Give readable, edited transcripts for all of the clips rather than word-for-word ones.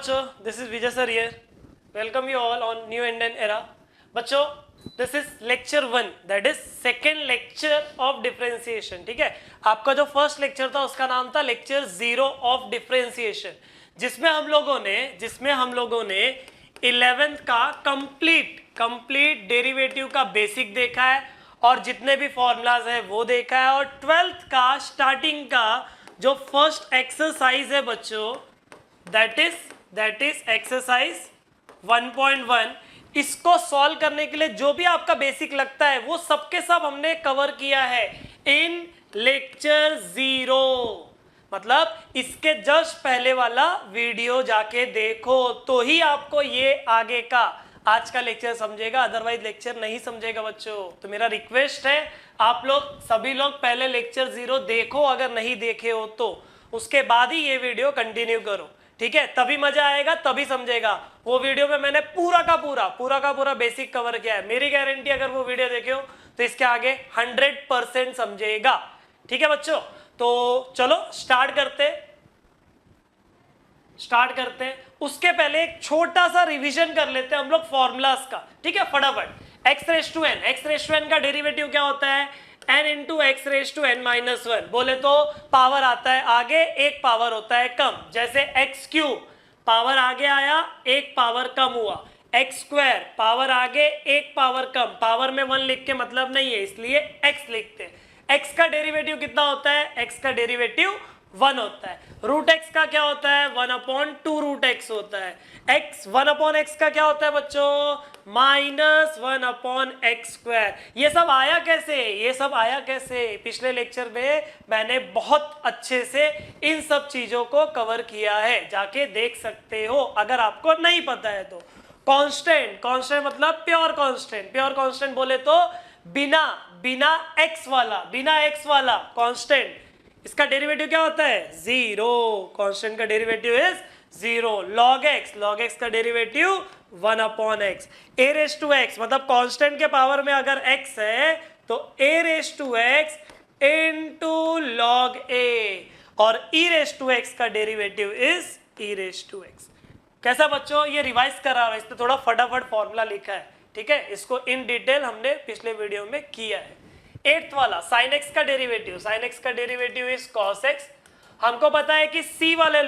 बच्चों, this is Vijay sir here. Welcome you all on new Indian era. बच्चों, this is lecture 1, that is second lecture of differentiation. ठीक है, आपका जो first lecture था उसका नाम था लेक्चर 0 ऑफ डिफरेंशिएशन, जिसमें हम लोगों ने 11th का कंप्लीट डेरिवेटिव का बेसिक देखा है और जितने भी फॉर्मूलाज है वो देखा है, और 12th का स्टार्टिंग का जो फर्स्ट एक्सरसाइज है बच्चों, दैट इज एक्सरसाइज 1.1. इसको सॉल्व करने के लिए जो भी आपका बेसिक लगता है वो सबके सब हमने कवर किया है इन लेक्चर 0. मतलब इसके जस्ट पहले वाला वीडियो जाके देखो तो ही आपको ये आगे का आज का लेक्चर समझेगा, अदरवाइज लेक्चर नहीं समझेगा बच्चों. तो मेरा रिक्वेस्ट है आप लोग सभी लोग पहले लेक्चर 0 देखो, अगर नहीं देखे हो तो उसके बाद ही ये वीडियो कंटिन्यू करो. ठीक है, तभी मजा आएगा, तभी समझेगा. वो वीडियो में मैंने पूरा का पूरा बेसिक कवर किया है. मेरी गारंटी अगर वो वीडियो देखे हो तो इसके आगे 100% समझेगा. ठीक है बच्चों, तो चलो स्टार्ट करते हैं. उसके पहले एक छोटा सा रिवीजन कर लेते हैं हम लोग फॉर्मूलाज का. ठीक है, फटाफट. x रेज टू n का डेरिवेटिव क्या होता है? n into x raise to n minus 1. बोले तो पावर आता है आगे, एक पावर होता है कम. जैसे x क्यूब पावर आगे आया, एक पावर कम हुआ. x स्क्वायर पावर आगे, एक पावर कम. पावर में 1 लिख के मतलब नहीं है, इसलिए x लिखते हैं. x का डेरिवेटिव कितना होता है? x का डेरिवेटिव 1 होता है. रूट x का क्या होता है? 1/2 रूट x होता है. x 1/x का क्या होता है बच्चों? -1/x square. ये सब आया कैसे? पिछले लेक्चर में मैंने बहुत अच्छे से इन सब चीजों को कवर किया है, जाके देख सकते हो अगर आपको नहीं पता है तो. कांस्टेंट मतलब प्योर कांस्टेंट बोले तो बिना x वाला कांस्टेंट. इसका डेरिवेटिव क्या होता है? 0. कांस्टेंट का डेरिवेटिव इज 0. log x का derivative 1/x. a raise to x मतलब कांस्टेंट के पावर में अगर x है तो a raise to x into log a, और e रेज टू x का derivative is e raise to x. कैसा बच्चों? ये रिवाइज करा रहा है, इस पे थोड़ा फटाफट फॉर्मूला लिखा है. ठीक है, इसको इन डिटेल हमने पिछले वीडियो में किया है. 8th वाला sin x का डेरिवेटिव इज cos x. हमको पता है कि C वाले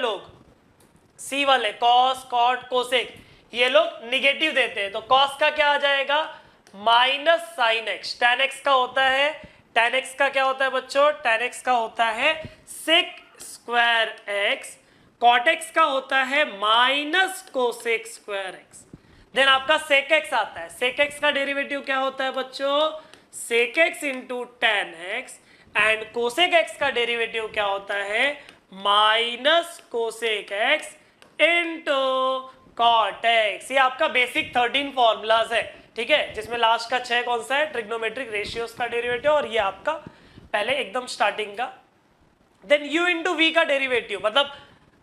cos, cot, cosec ये लोग निगेटिव देते हैं, तो cos का क्या आ जाएगा? Minus sin x. tan x का होता है, tan x का क्या होता है बच्चों? tan x का होता है sec square x. cot x का होता है minus cosec square x. Then आपका sec x आता है. sec x का डेरिवेटिव क्या होता है बच्चों? sec x into tan x. And cosec x का डेरिवेटिव क्या होता है? Minus cosec x into cot x. ये आपका बेसिक 13 फॉर्मूलाज है. ठीक है, जिसमें लास्ट का 6 कौन सा है? ट्रिग्नोमेट्रिक रेशियोज का डेरिवेटिव, और ये आपका पहले एकदम स्टार्टिंग का. देन u इंटू v का डेरिवेटिव मतलब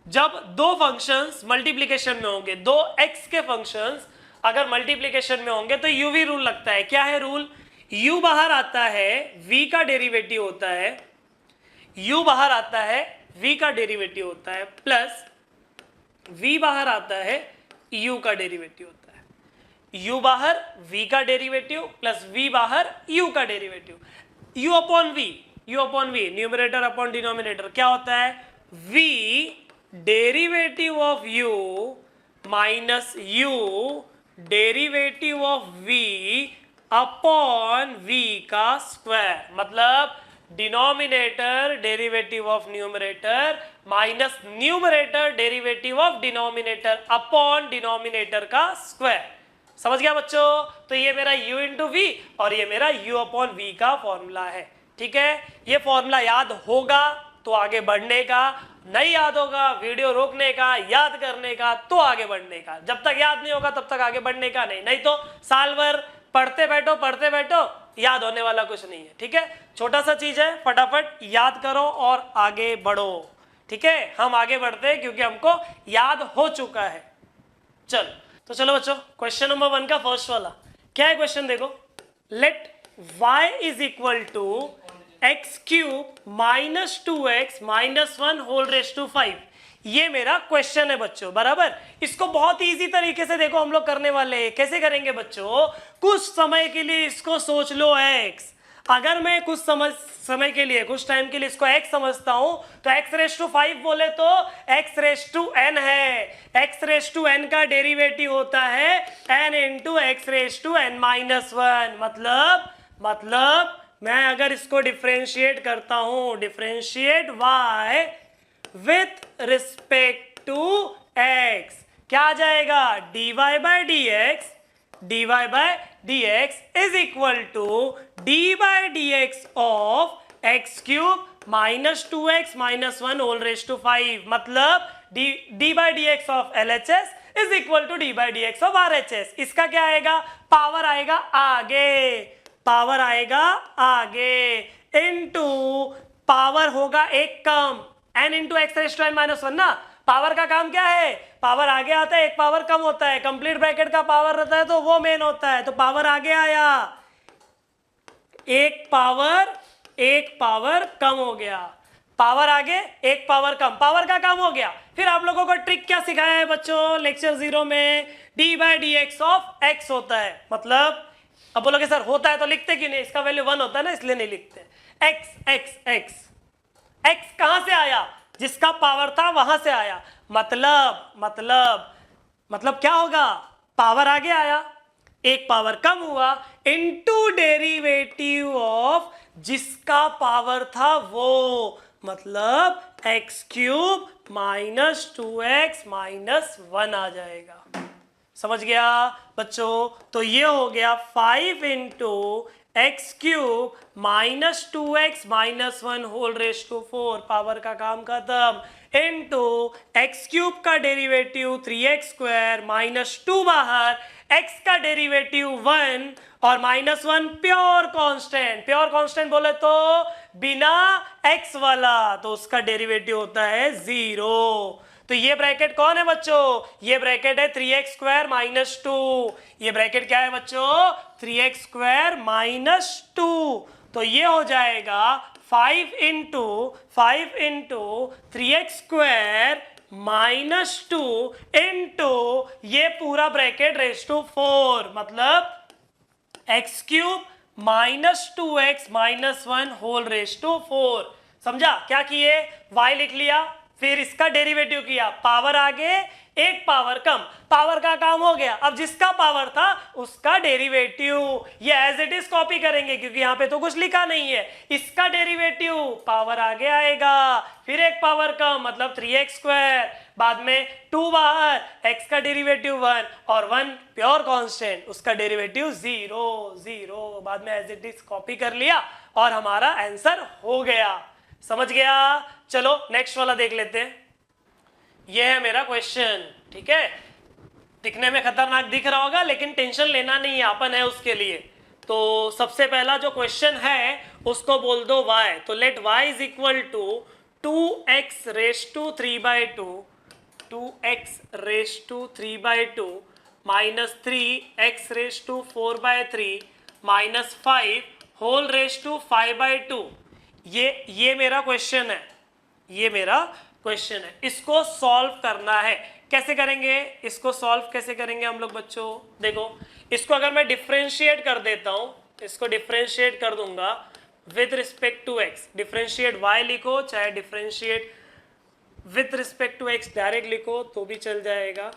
जब दो फंक्शंस मल्टीप्लीकेशन में होंगे, दो x के फंक्शंस अगर मल्टीप्लीकेशन में होंगे तो uv रूल लगता है. क्या है रूल? u बाहर आता है, v का डेरिवेटिव होता है. u बाहर आता है, v का डेरिवेटिव होता है, प्लस v बाहर आता है, u का डेरिवेटिव होता है. u बाहर v का डेरिवेटिव प्लस v बाहर u का derivative. u upon v numerator upon denominator क्या होता है? v derivative of u minus u derivative of v upon v का स्क्वायर. मतलब denominator derivative of numerator minus numerator derivative of denominator upon denominator का square. समझ गया बच्चों? तो ये मेरा u इंटू v और ये मेरा u अपॉन v का फॉर्मूला है. ठीक है, ये फॉर्मूला याद होगा तो आगे बढ़ने का, नहीं याद होगा वीडियो रोकने का, याद करने का तो आगे बढ़ने का. जब तक याद नहीं होगा तब तक आगे बढ़ने का नहीं तो साल भर पढ़ते बैठो, याद होने वाला कुछ नहीं है. ठीक है, छोटा सा चीज है, फटाफट याद करो और आगे बढ़ो. ठीक है, हम आगे बढ़ते हैं क्योंकि हमको याद हो चुका है. चलो बच्चों, क्वेश्चन नंबर 1 का फर्स्ट वाला क्या है? क्वेश्चन देखो. Let y is equal to x cube minus 2x minus 1 whole raise to 5. ये मेरा क्वेश्चन है बच्चों, बराबर। इसको बहुत इजी तरीके से देखो हम लोग करने वाले हैं। कैसे करेंगे बच्चों, कुछ समय के लिए इसको सोच लो x। अगर मैं कुछ समय के लिए, कुछ टाइम के लिए इसको x समझता हूं तो x⁵ बोले तो x⁵n है। x⁵n का डेरिवेटिव होता है n इंटू x⁵n-1। मतलब मैं अगर इसको डिफरेंशिएट करता हूं, differentiate y with respect to x, क्या आ जाएगा, dy by dx is equal to d/dx of x cube minus 2x minus 1 whole raise to 5। मतलब d/dx of LHS is equal to d/dx of RHS। इसका क्या आएगा, power आएगा आगे, power आएगा आगे, इनटू पावर होगा एक कम, n इंटू x⁻n-1 ना। पावर का काम क्या है, पावर आगे आता है, एक पावर कम होता है। कंप्लीट ब्रैकेट का पावर रहता है तो वो मेन होता है, तो पावर आगे आया, एक पावर कम हो गया, पावर आगे एक पावर कम, पावर का काम हो गया। फिर आप लोगों को ट्रिक क्या सिखाया है बच्चों लेक्चर 0 में, d/dx ऑफ x होता है। मतलब अब बोलोगे सर होता है तो लिखते क्यों नहीं, इसका वैल्यू 1 होता है ना, इसलिए नहीं लिखते। x कहां से आया, जिसका पावर था वहां से आया। मतलब क्या होगा, पावर आगे आया, एक पावर कम हुआ, इनटू डेरिवेटिव ऑफ जिसका पावर था वो, मतलब x³ माइनस 2x माइनस 1 आ जाएगा। समझ गया बच्चों, तो ये हो गया 5 into x³ minus 2x minus 1 whole raise to 4, power का काम खत्म, इंटू x³ का डेरिवेटिव 3x² माइनस 2 बाहर, x का डेरिवेटिव 1 और minus 1 pure constant. Pure constant बोले तो बिना x वाला, तो उसका डेरिवेटिव होता है 0। तो ये ब्रैकेट कौन है बच्चों, ये ब्रैकेट है 3x² माइनस 2। ये ब्रैकेट क्या है बच्चों, 3x² माइनस 2। तो ये हो जाएगा 5 इंटू 3x² माइनस 2 इंटू ये पूरा ब्रैकेट रेज टू 4, मतलब x³ minus 2x minus 1 whole raise to 4। समझा, क्या किए, y लिख लिया, फिर इसका डेरिवेटिव किया, पावर आगे एक पावर कम, पावर का काम हो गया। अब जिसका पावर था उसका डेरिवेटिव, ये एज इट इज कॉपी करेंगे क्योंकि यहाँ पे तो कुछ लिखा नहीं है। इसका डेरिवेटिव पावर आगे आएगा, फिर एक पावर कम, मतलब 3x², बाद में 2 बाहर, x का डेरिवेटिव 1 और 1 प्योर कांस्टेंट, उसका डेरिवेटिव 0, बाद में एज इट इज कॉपी कर लिया और हमारा आंसर हो गया। समझ गया, चलो नेक्स्ट वाला देख लेते हैं। ये है मेरा क्वेश्चन, ठीक है, दिखने में खतरनाक दिख रहा होगा लेकिन टेंशन लेना नहीं है, अपन है उसके लिए। तो सबसे पहला जो क्वेश्चन है उसको बोल दो y, तो let y is equal to 2x raise to 3/2, 2x raise to 3/2 minus 3x raise to 4/3 minus 5 whole raise to 5/2। ये मेरा क्वेश्चन है, ये मेरा क्वेश्चन है। इसको सॉल्व करना है, कैसे करेंगे, इसको सॉल्व कैसे करेंगे हम लोग बच्चों, देखो इसको अगर मैं डिफरेंशिएट कर देता हूं, इसको डिफरेंशिएट कर दूंगा with respect to x, differentiate y लिखो चाहे differentiate with respect to x direct लिखो तो भी चल जाएगा।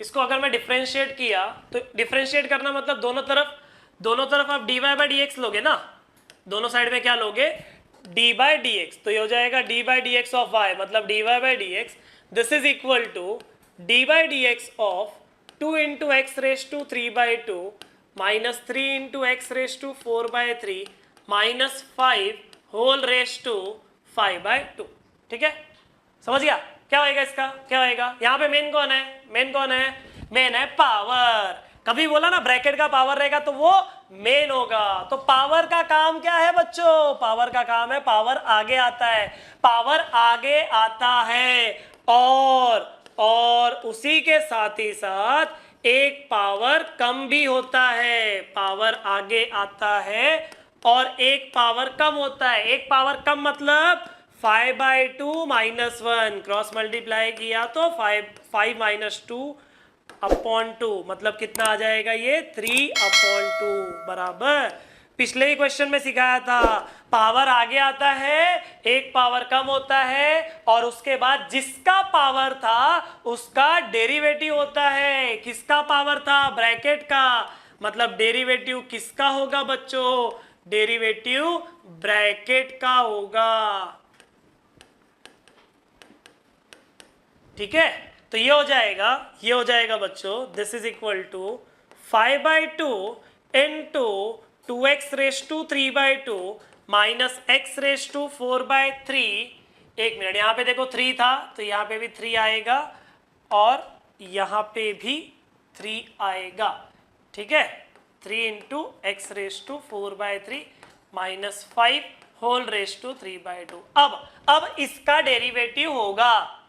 इसको अगर मैं डिफरेंशिएट किया तो डिफरेंशिएट करना मतलब दोनों तरफ आप dy/dx लोगे ना, दोनों साइड में क्या लोगे, d/dx, तो ये हो जाएगा d/dx ऑफ y, मतलब dy/dx this is equal to d/dx of 2 into x raise to 3/2 minus 3 into x raise to 4/3 minus 5 whole raise to 5/2। ठीक है, समझ गया, क्या होएगा इसका, क्या होएगा, यहाँ पे मेन कौन है, मेन है पावर। कभी बोला ना ब्रैकेट का पावर रहेगा तो वो मेन होगा। तो पावर का काम क्या है बच्चों, पावर का काम है, पावर आगे आता है, पावर आगे आता है और उसी के साथ ही साथ एक पावर कम भी होता है, पावर आगे आता है और एक पावर कम होता है। एक पावर कम मतलब 5/2 -1 क्रॉस मल्टीप्लाई किया तो 5 - 2 अपॉन 2 मतलब कितना आ जाएगा ये 3/2 बराबर। पिछले ही क्वेश्चन में सिखाया था पावर आगे आता है एक पावर कम होता है और उसके बाद जिसका पावर था उसका डेरिवेटिव होता है। किसका पावर था? ब्रैकेट का, मतलब डेरिवेटिव किसका होगा बच्चों? डेरिवेटिव ब्रैकेट का होगा। ठीक है, तो ये हो जाएगा बच्चों, this is equal to 5/2 into 2x⁻³ minus x⁻⁴/3। एक मिनट, यहाँ पे देखो 3 था तो यहाँ पे भी 3 आएगा और यहाँ पे भी 3 आएगा। ठीक है, 3 इंटू x⁻⁴/3 माइनस 5 होल⁻³ अब इसका डेरिवेटिव होगा।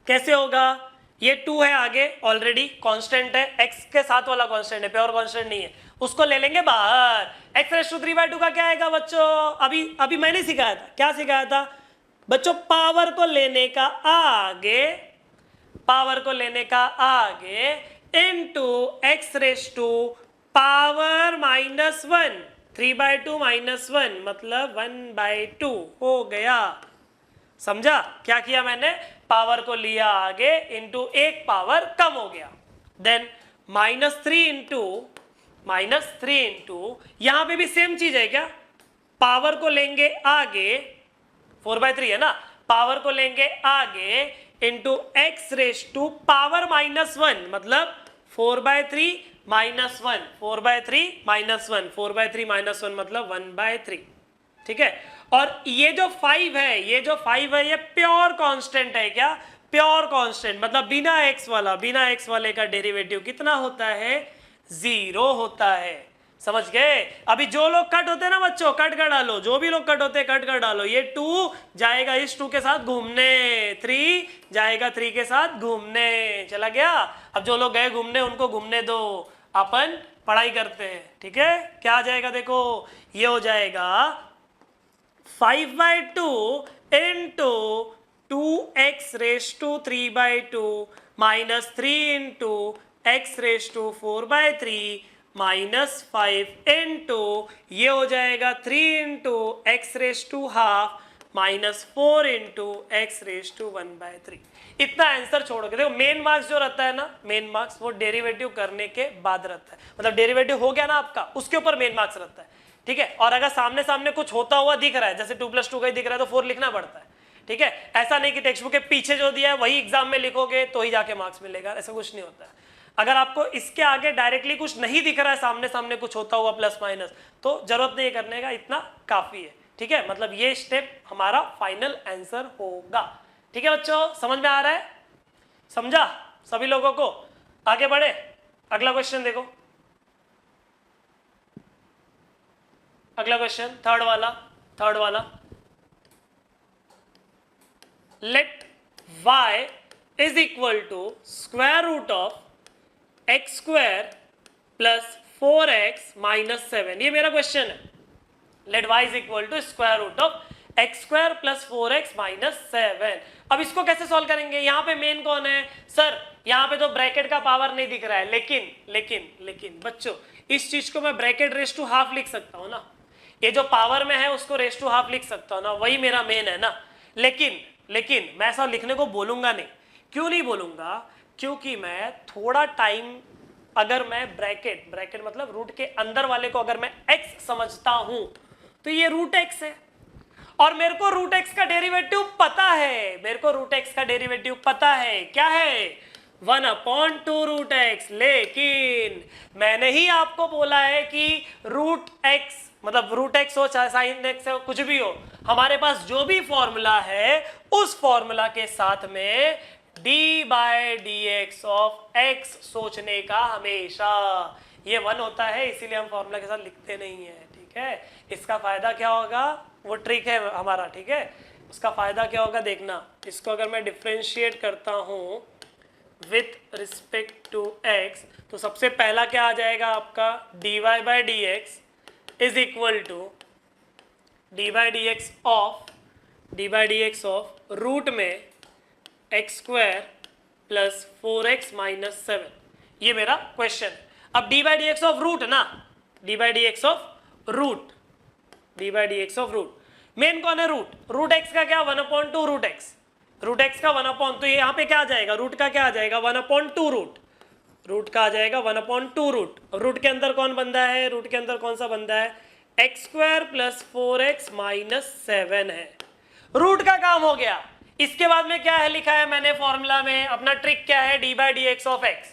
कैसे होगा? ये 2 है आगे ऑलरेडी कांस्टेंट है, x के साथ वाला कांस्टेंट है, प्योर कांस्टेंट नहीं है, उसको ले लेंगे बाहर। x⁻³ का क्या आएगा बच्चों? अभी मैंने सिखाया था, क्या सिखाया था बच्चों? पावर को लेने का आगे इनटू x⁻⁻⁻⁻⁻⁻⁻⁻⁻⁻⁻⁻⁻⁻⁻⁻⁻⁻⁻⁻⁻⁻⁻⁻⁻⁻⁻⁻⁻⁻⁻⁻मतलब 1/2 हो गया। समझा क्या किया मैंने? पावर को लिया आगे इंटू एक पावर कम हो गया। देन -3 इंटू यहां पे भी सेम चीज है क्या? पावर को लेंगे आगे, 4/3 है ना, पावर को लेंगे आगे इंटू x⁻⁻1 मतलब 4/3 -1 4/3 -1 4/3 -1 मतलब 1/3। ठीक है, और ये जो 5 है ये प्योर कांस्टेंट है। क्या? प्योर कांस्टेंट मतलब बिना x वाले का डेरिवेटिव कितना होता है? 0 होता है। समझ गए? अभी जो लोग कट होते हैं ना बच्चों, कट कर डालो, जो भी लोग कट होते हैं कट कर डालो। ये 2 जाएगा इस 2 के साथ घूमने, 3 जाएगा 3 के साथ घूमने, चला गया। अब जो लोग गए घूमने उनको घूमने दो, अपन पढ़ाई करते हैं। ठीक है, क्या आ जाएगा देखो, ये हो जाएगा 5/2 into 2x⁻³ minus 3 into x⁻⁴/3 minus 5 into ये हो जाएगा 3 into x⁻½ minus 4 into x⁻⁻⁴। इतना आंसर छोड़ के देखो, मेन मार्क्स जो रहता है ना, मेन मार्क्स वो डेरिवेटिव करने के बाद रहता है। मतलब डेरिवेटिव हो गया ना आपका, उसके ऊपर मेन मार्क्स रहता है। ठीक है, और अगर सामने सामने कुछ होता हुआ दिख रहा है, जैसे 2+2 का ही दिख रहा है तो 4 लिखना पड़ता है। ठीक है, ऐसा नहीं कि टेक्स्ट बुक के पीछे जो दिया है वही एग्जाम में लिखोगे तो ही जाके मार्क्स मिलेगा, ऐसा कुछ नहीं होता है। अगर आपको इसके आगे डायरेक्टली कुछ नहीं दिख रहा है, सामने सामने कुछ होता हुआ प्लस माइनस, तो जरूरत नहीं करने का, इतना काफी है। ठीक है, मतलब ये स्टेप हमारा फाइनल आंसर होगा। ठीक है बच्चों, समझ में आ रहा है? समझा सभी लोगों को? आगे बढ़े, अगला क्वेश्चन देखो। अगला क्वेश्चन थर्ड वाला let y is equal to square root of x² plus 4x minus 7। ये मेरा क्वेश्चन है। Let y is equal to square root of x² plus 4x minus 7। अब इसको कैसे सॉल्व करेंगे? यहाँ पे मेन कौन है सर? यहाँ पे तो ब्रैकेट का पावर नहीं दिख रहा है, लेकिन बच्चों इस चीज को मैं ब्रैकेट⁻½ लिख सकता हूँ ना। ये जो पावर में है उसको ⁻½ लिख सकता हूँ ना, वही मेरा मेन है ना। लेकिन मैं ऐसा लिखने को बोलूंगा नहीं। क्यों नहीं बोलूंगा? क्योंकि मैं थोड़ा टाइम, अगर मैं ब्रैकेट मतलब रूट के अंदर वाले को अगर मैं x समझता हूं तो ये √x है, और मेरे को √x का डेरिवेटिव पता है। क्या है? 1/2√x। लेकिन मैंने ही आपको बोला है कि √x मतलब √x हो चाहे sin x हो, कुछ भी हो, हमारे पास जो भी फॉर्मूला है उस फॉर्मूला के साथ में d/dx ऑफ x सोचने का हमेशा ये 1 होता है, इसीलिए हम फॉर्मूला के साथ लिखते नहीं है। ठीक है, इसका फायदा क्या होगा, वो ट्रिक है हमारा। ठीक है, उसका फायदा क्या होगा देखना। इसको अगर मैं डिफरेंशिएट करता हूं विथ रिस्पेक्ट टू x, तो सबसे पहला क्या आ जाएगा आपका, dy/dx is equal to dy/dx of d by d x of root में x square plus 4x minus 7, ये मेरा क्वेश्चन है। अब d by d x of root ना, d by d x of root, d by d x of root, main कौन है root, root x का क्या 1/2 रूट एक्स, रूट एक्स का 1/, तो यहाँ पे क्या आ जाएगा, रूट का क्या आ जाएगा 1/2 रूट, रूट का आ जाएगा 1/2 रूट, रूट के अंदर कौन बंदा है, रूट के अंदर कौन सा बंदा है, x square plus 4x minus 7 है, रूट का काम हो गया। इसके बाद में क्या है लिखा है मैंने फॉर्मूला में, अपना ट्रिक क्या है, D by d x of x,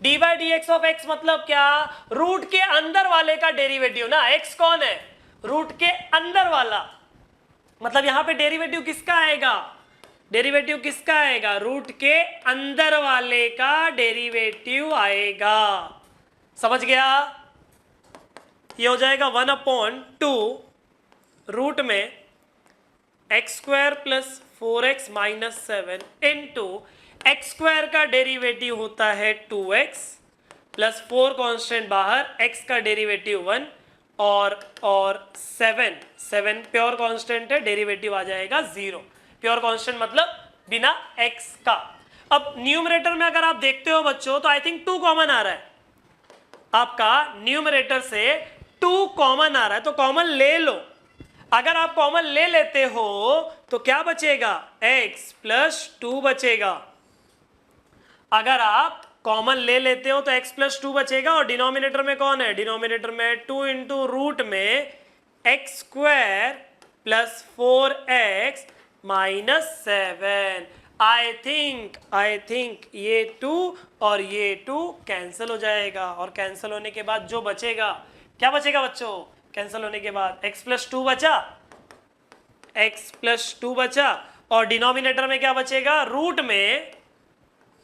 D by d x of x मतलब क्या, रूट के अंदर वाले का डेरिवेटिव ना, एक्स कौन है, रूट के अंदर वाला, मतलब यहां पे डेरिवेटिव किसका आएगा, डेरिवेटिव किसका आएगा, रूट के अंदर वाले का डेरिवेटिव आएगा, समझ गया। ये हो जाएगा 1/2 रूट में x square plus 4x minus 7 into x square का डेरिवेटिव होता है 2x प्लस 4 कांस्टेंट बाहर, x का डेरिवेटिव 1 और 7 प्योर कांस्टेंट है, डेरिवेटिव आ जाएगा 0, प्योर कांस्टेंट मतलब बिना x का। अब न्यूमरेटर में अगर आप देखते हो बच्चों तो आई थिंक 2 कॉमन आ रहा है, आपका न्यूमरेटर से 2 कॉमन आ रहा है, तो कॉमन ले लो। अगर आप कॉमन ले लेते हो तो क्या बचेगा, x प्लस 2 बचेगा, अगर आप कॉमन ले लेते हो तो x प्लस 2 बचेगा, और डिनोमिनेटर में कौन है, डिनोमिनेटर में 2 इंटू रूट में x square plus 4x minus 7। I think ये 2 और ये 2 कैंसिल हो जाएगा, और कैंसिल होने के बाद जो बचेगा, क्या बचेगा बच्चों, कैंसिल होने के बाद x प्लस 2 बचा, x प्लस 2 बचा, और डिनोमिनेटर में क्या बचेगा,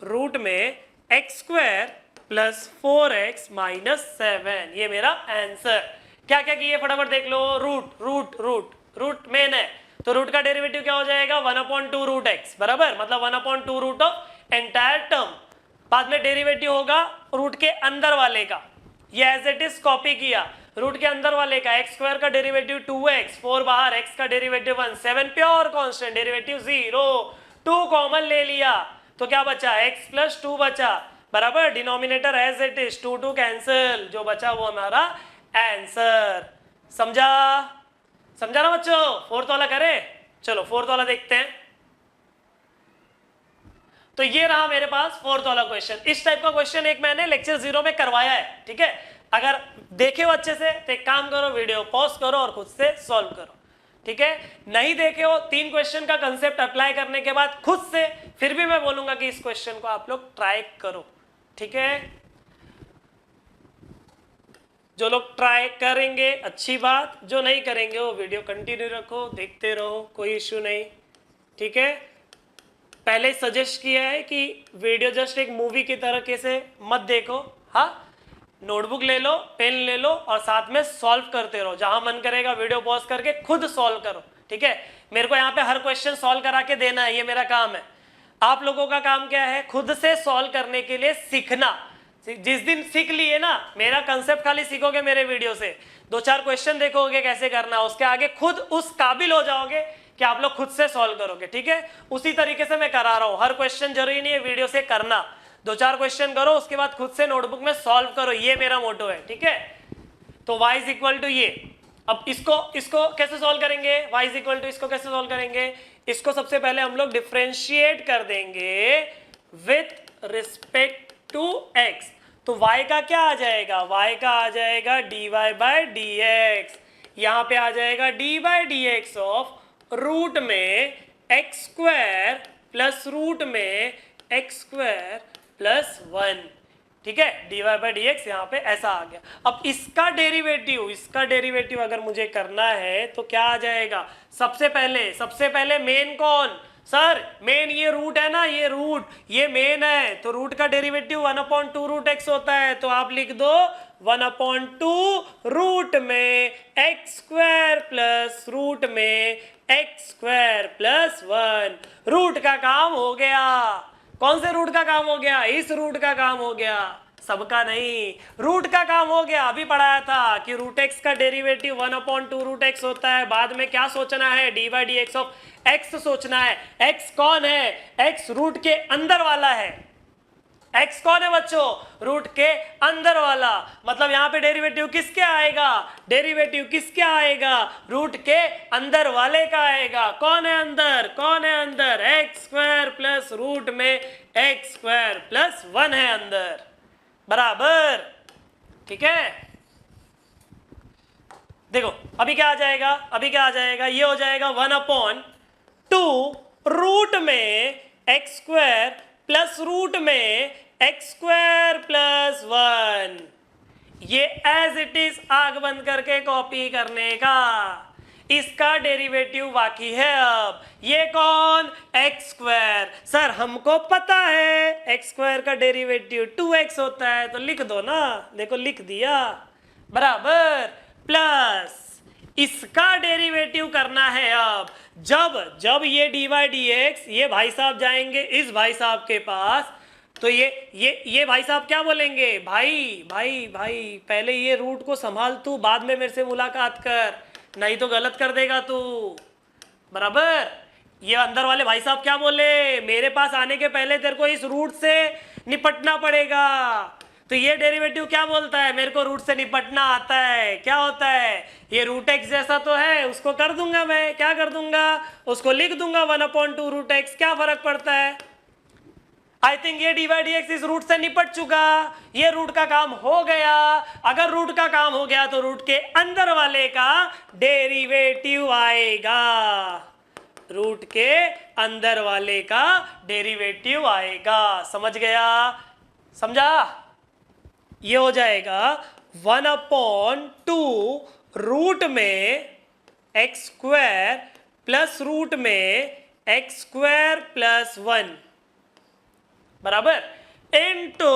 रूट में x square plus 4x minus 7, ये मेरा आंसर। क्या क्या किए फटाफट देख लो, रूट मेन है, तो रूट का डेरिवेटिव क्या हो जाएगा 1/2 रूट x बराबर, मतलब 1/2 रूट ऑफ एंटायर टर्म, बाद में डेरिवेटिव होगा रूट के अंदर वाले का, ये एज इट इज कॉपी किया, रूट के अंदर वाले का एक्स स्क्वायर का डेरिवेटिव 2x, 4 बाहर, x का derivative 1, 7 pure constant, derivative 0, 2 common ले लिया तो क्या बचा, x प्लस 2 बचा बराबर, denominator as it is, 2 cancel, जो बचा वो हमारा आंसर। समझा ना बच्चों, फोर्थ वाला करें, चलो फोर्थ वाला देखते हैं। तो ये रहा मेरे पास फोर्थ वाला क्वेश्चन, इस टाइप का क्वेश्चन एक मैंने लेक्चर 0 में करवाया है, ठीक है। अगर देखे हो अच्छे से तो एक काम करो, वीडियो पॉज करो और खुद से सॉल्व करो, ठीक है। नहीं देखे हो, 3 क्वेश्चन का कंसेप्ट अप्लाई करने के बाद खुद से, फिर भी मैं बोलूंगा कि इस क्वेश्चन को आप लोग ट्राई करो, ठीक है। जो लोग ट्राई करेंगे अच्छी बात, जो नहीं करेंगे वो वीडियो कंटिन्यू रखो, देखते रहो, कोई इश्यू नहीं, ठीक है। पहले सजेस्ट किया है कि वीडियो जस्ट एक मूवी की तरह से मत देखो, हाँ, नोटबुक ले लो, पेन ले लो और साथ में सॉल्व करते रहो, जहां मन करेगा वीडियो पॉज करके खुद सॉल्व करो, ठीक है। मेरे को यहाँ पे हर क्वेश्चन सॉल्व करा के देना है, ये मेरा काम है। आप लोगों का काम क्या है, खुद से सॉल्व करने के लिए सीखना। जिस दिन सीख लिए ना, मेरा कंसेप्ट खाली सीखोगे मेरे वीडियो से, 2-4 क्वेश्चन देखोगे कैसे करना, उसके आगे खुद उस काबिल हो जाओगे कि आप लोग खुद से सॉल्व करोगे, ठीक है। उसी तरीके से मैं करा रहा हूं, हर क्वेश्चन जरूरी नहीं है वीडियो से करना, 2-4 क्वेश्चन करो, उसके बाद खुद से नोटबुक में सॉल्व करो, ये मेरा मोटो है, ठीक है। तो y इज इक्वल टू ये, अब इसको कैसे सॉल्व करेंगे, y इज इक्वल टू इसको कैसे सॉल्व करेंगे, इसको सबसे पहले हम लोग डिफरेंशिएट कर देंगे विथ रिस्पेक्ट टू x, तो y का क्या आ जाएगा, y का आ जाएगा dy बाय dx, यहां पे आ जाएगा dy by dx of root में एक्स स्क्वायर प्लस रूट में एक्स स्क्वायर प्लस 1, ठीक है। dy बाई डी एक्स यहाँ पे ऐसा आ गया। अब इसका डेरिवेटिव अगर मुझे करना है तो क्या आ जाएगा, सबसे पहले मेन कौन, सर मेन ये रूट है ना, ये मेन है, तो रूट का डेरिवेटिव 1/2 रूट एक्स होता है, तो आप लिख दो 1/2 रूट में एक्स स्क्वायर प्लस रूट में एक्स स्क्वायर प्लस 1, रूट का काम हो गया। कौन से रूट का काम हो गया, इस रूट का काम हो गया, सबका नहीं, रूट का काम हो गया। अभी पढ़ाया था कि रूट एक्स का डेरिवेटिव 1/2 रूट एक्स होता है। बाद में क्या सोचना है, D by d x of x सोचना है। एक्स कौन है, एक्स रूट के अंदर वाला है। एक्स कौन है बच्चों, रूट के अंदर वाला। मतलब यहां पे डेरिवेटिव किसके आएगा, डेरिवेटिव किसके आएगा, रूट के अंदर वाले का आएगा। कौन है अंदर, कौन है अंदर, एक्स स्क्वायर प्लस रूट में एक्स स्क्वायर प्लस 1 है अंदर, बराबर। ठीक है, देखो अभी क्या आ जाएगा, अभी क्या आ जाएगा, ये हो जाएगा 1/2 रूट में एक्स स्क्वायर प्लस रूट में एक्स स्क्वायर प्लस 1। ये एज इट इज आग बंद करके कॉपी करने का, इसका डेरिवेटिव बाकी है। अब ये कौन, एक्स स्क्वायर। सर हमको पता है एक्स स्क्वायर का डेरिवेटिव 2x होता है, तो लिख दो ना, देखो लिख दिया, बराबर, प्लस इसका डेरिवेटिव करना है। अब जब ये डी बाई डी एक्स, ये भाई साहब जाएंगे इस भाई साहब के पास, तो ये भाई साहब क्या बोलेंगे, भाई भाई भाई पहले ये रूट को संभाल तू, बाद में मेरे से मुलाकात कर, नहीं तो गलत कर देगा तू, बराबर। ये अंदर वाले भाई साहब क्या बोले, मेरे पास आने के पहले तेरे को इस रूट से निपटना पड़ेगा। तो ये डेरिवेटिव क्या बोलता है, मेरे को रूट से निपटना आता है। क्या होता है, ये रूट एक्स जैसा तो है, उसको कर दूंगा मैं, क्या कर दूंगा, उसको लिख दूंगा 1/2 रूट एक्स, क्या फर्क पड़ता है। आई थिंक ये डी बाई डी एक्स इस रूट से निपट चुका, ये रूट का काम हो गया। अगर रूट का काम हो गया तो रूट के अंदर वाले का डेरिवेटिव आएगा, रूट के अंदर वाले का डेरिवेटिव आएगा। समझ गया, समझा। ये हो जाएगा 1/2 रूट में एक्स स्क्वायर प्लस रूट में एक्स स्क्वायर प्लस 1, बराबर, इंटू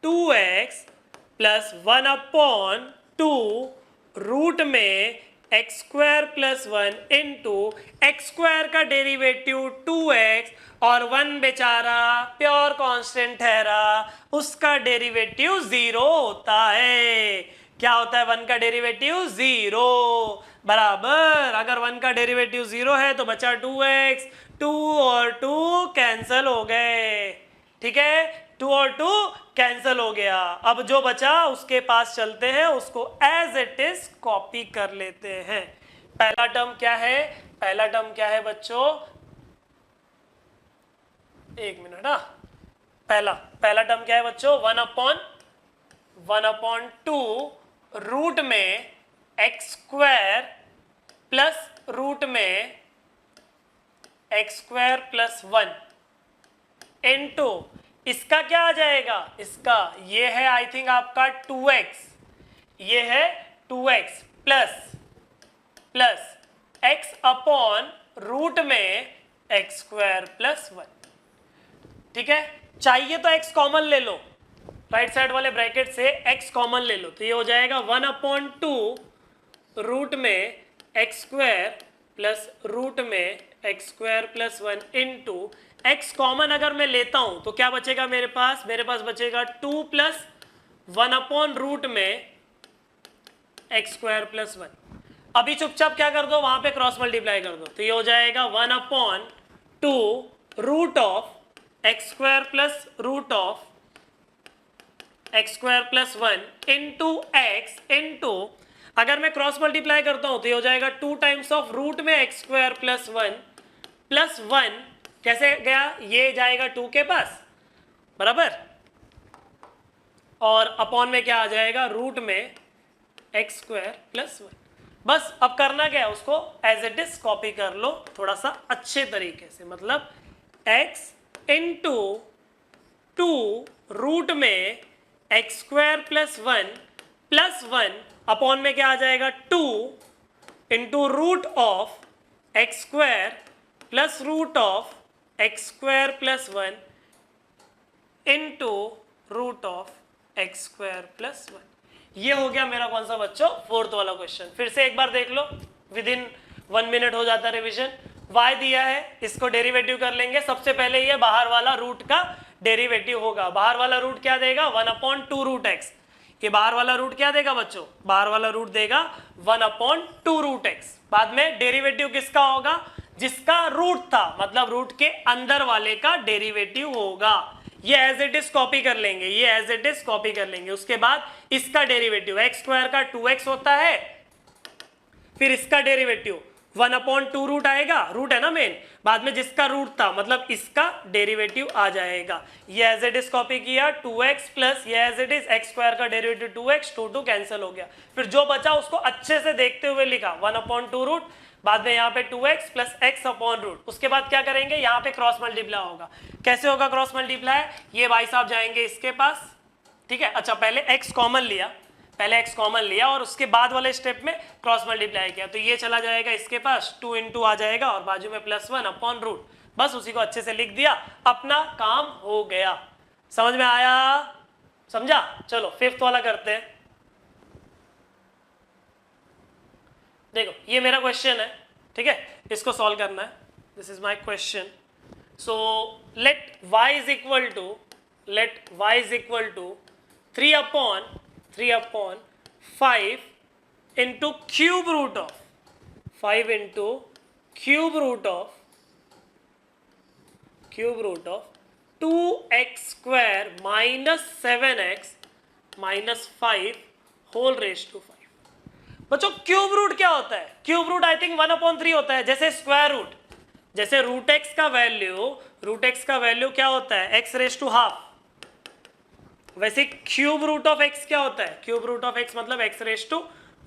2x प्लस 1/2 रूट में x square plus 1 into x square का डेरिवेटिव 2x और 1 बेचारा प्योर कांस्टेंट ठहरा, उसका डेरिवेटिव 0 होता है। क्या होता है, 1 का डेरिवेटिव 0, बराबर। अगर 1 का डेरिवेटिव 0 है तो बचा 2x, 2 और 2 कैंसल हो गए। ठीक है, 2 और 2 कैंसल हो गया। अब जो बचा उसके पास चलते हैं, उसको एज इट इज कॉपी कर लेते हैं। पहला टर्म क्या है, पहला टर्म क्या है बच्चों, एक मिनट, पहला टर्म क्या है बच्चों, 1/2 रूट में एक्स स्क्वायर प्लस रूट में एक्स स्क्वायर प्लस 1 इंटू इसका क्या आ जाएगा, इसका ये है आई थिंक आपका 2x, ये है 2x plus x upon root में एक्स स्क्वायर प्लस 1। ठीक है, चाहिए तो x कॉमन ले लो, राइट साइड वाले ब्रैकेट से x कॉमन ले लो, तो ये हो जाएगा 1/2 रूट में एक्स स्क्वायर प्लस रूट में x square plus 1 into x common अगर मैं लेता हूं तो क्या बचेगा मेरे पास, बचेगा 2 प्लस 1/रूट में एक्स स्क्वायर प्लस 1। अभी चुपचाप क्या कर दो, वहां पे क्रॉस मल्टीप्लाई कर दो, तो ये हो जाएगा 1/2 root of x square plus root of x square plus 1 into x into, अगर मैं क्रॉस मल्टीप्लाई करता हूं तो ये हो जाएगा 2 टाइम्स ऑफ रूट में एक्स स्क्वायर प्लस 1 प्लस 1, कैसे गया, ये जाएगा 2 के पास, बराबर, और अपॉन में क्या आ जाएगा, रूट में एक्स स्क्वायर प्लस 1। बस अब करना क्या है, उसको एज इट इज कॉपी कर लो थोड़ा सा अच्छे तरीके से, मतलब x इंटू 2 रूट में एक्स स्क्वायर प्लस 1 अपॉन में क्या आ जाएगा 2 into root of x square plus root of x square plus 1 into root of x square plus 1। ये हो गया मेरा कौन सा बच्चों, फोर्थ वाला क्वेश्चन। फिर से एक बार देख लो, विद इन 1 मिनट हो जाता है रिवीजन। y दिया है, इसको डेरिवेटिव कर लेंगे। सबसे पहले ये बाहर वाला रूट का डेरिवेटिव होगा। बाहर वाला रूट क्या देगा 1/2 रूट एक्स। ये बाहर वाला रूट क्या देगा बच्चों, बाहर वाला रूट देगा 1/2 रूट एक्स। बाद में डेरिवेटिव किसका होगा, जिसका रूट था, मतलब रूट के अंदर वाले का डेरिवेटिव होगा। ये एज इट इज कॉपी कर लेंगे, ये एज इट इज कॉपी कर लेंगे। उसके बाद इसका डेरिवेटिव एक्स स्क्वायर का 2x होता है, फिर इसका डेरिवेटिव 1/2 रूट आएगा, रूट है ना मेन, बाद में जिसका रूट था मतलब इसका डेरिवेटिव आ जाएगा। ये एज इट इज कॉपी किया 2x प्लस ये as it is x square का डेरिवेटिव 2x, 2 कैंसिल हो गया। फिर जो बचा उसको अच्छे से देखते हुए लिखा 1/2 रूट, बाद में यहाँ पे 2x plus x upon root. उसके बाद क्या करेंगे, यहाँ पे क्रॉस मल्टीप्लाई होगा। कैसे होगा क्रॉस मल्टीप्लाई, ये भाई साहब जाएंगे इसके पास, ठीक है। अच्छा पहले x कॉमन लिया, पहले x कॉमन लिया और उसके बाद वाले स्टेप में क्रॉस मल्टीप्लाई किया, तो ये चला जाएगा इसके पास 2 इंटू आ जाएगा और बाजू में +1 अपॉन रूट। बस उसी को अच्छे से लिख दिया, अपना काम हो गया। समझ में आया, समझा। चलो फिफ्थ वाला करते हैं। देखो ये मेरा क्वेश्चन है, ठीक है, इसको सॉल्व करना है। This is my question. So let y is equal to 3/5 into cube root of 5 into cube root of 2x square minus 7x minus 5 whole raise to 5। बच्चों क्यूब रूट क्या होता है, क्यूब रूट आई थिंक 1/3 होता है। जैसे square root, जैसे root x का value क्या होता है x रेज टू हाफ, वैसे क्यूब रूट ऑफ x क्या होता है, क्यूब रूट ऑफ x मतलब x रेज टू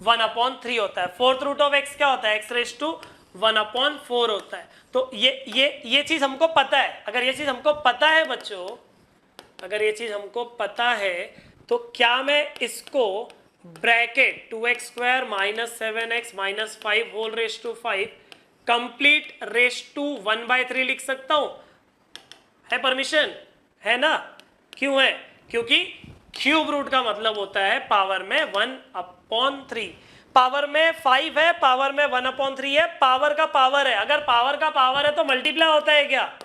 1/3 होता है। फोर्थ रूट ऑफ x क्या होता है, x रेज टू 1/4 होता है। तो ये चीज हमको पता है। अगर ये चीज हमको पता है बच्चों, अगर ये चीज हमको पता है तो क्या मैं इसको bracket 2x square minus 7x minus 5 whole raise to 5 complete raise to 1/3 लिख सकता हूं? है परमिशन, है ना? क्यों है? क्योंकि क्यूब रूट का मतलब होता है पावर में 1/3। पावर में 5 है, पावर में 1/3 है, पावर का पावर है। अगर पावर का पावर है तो मल्टीप्लाई होता है क्या?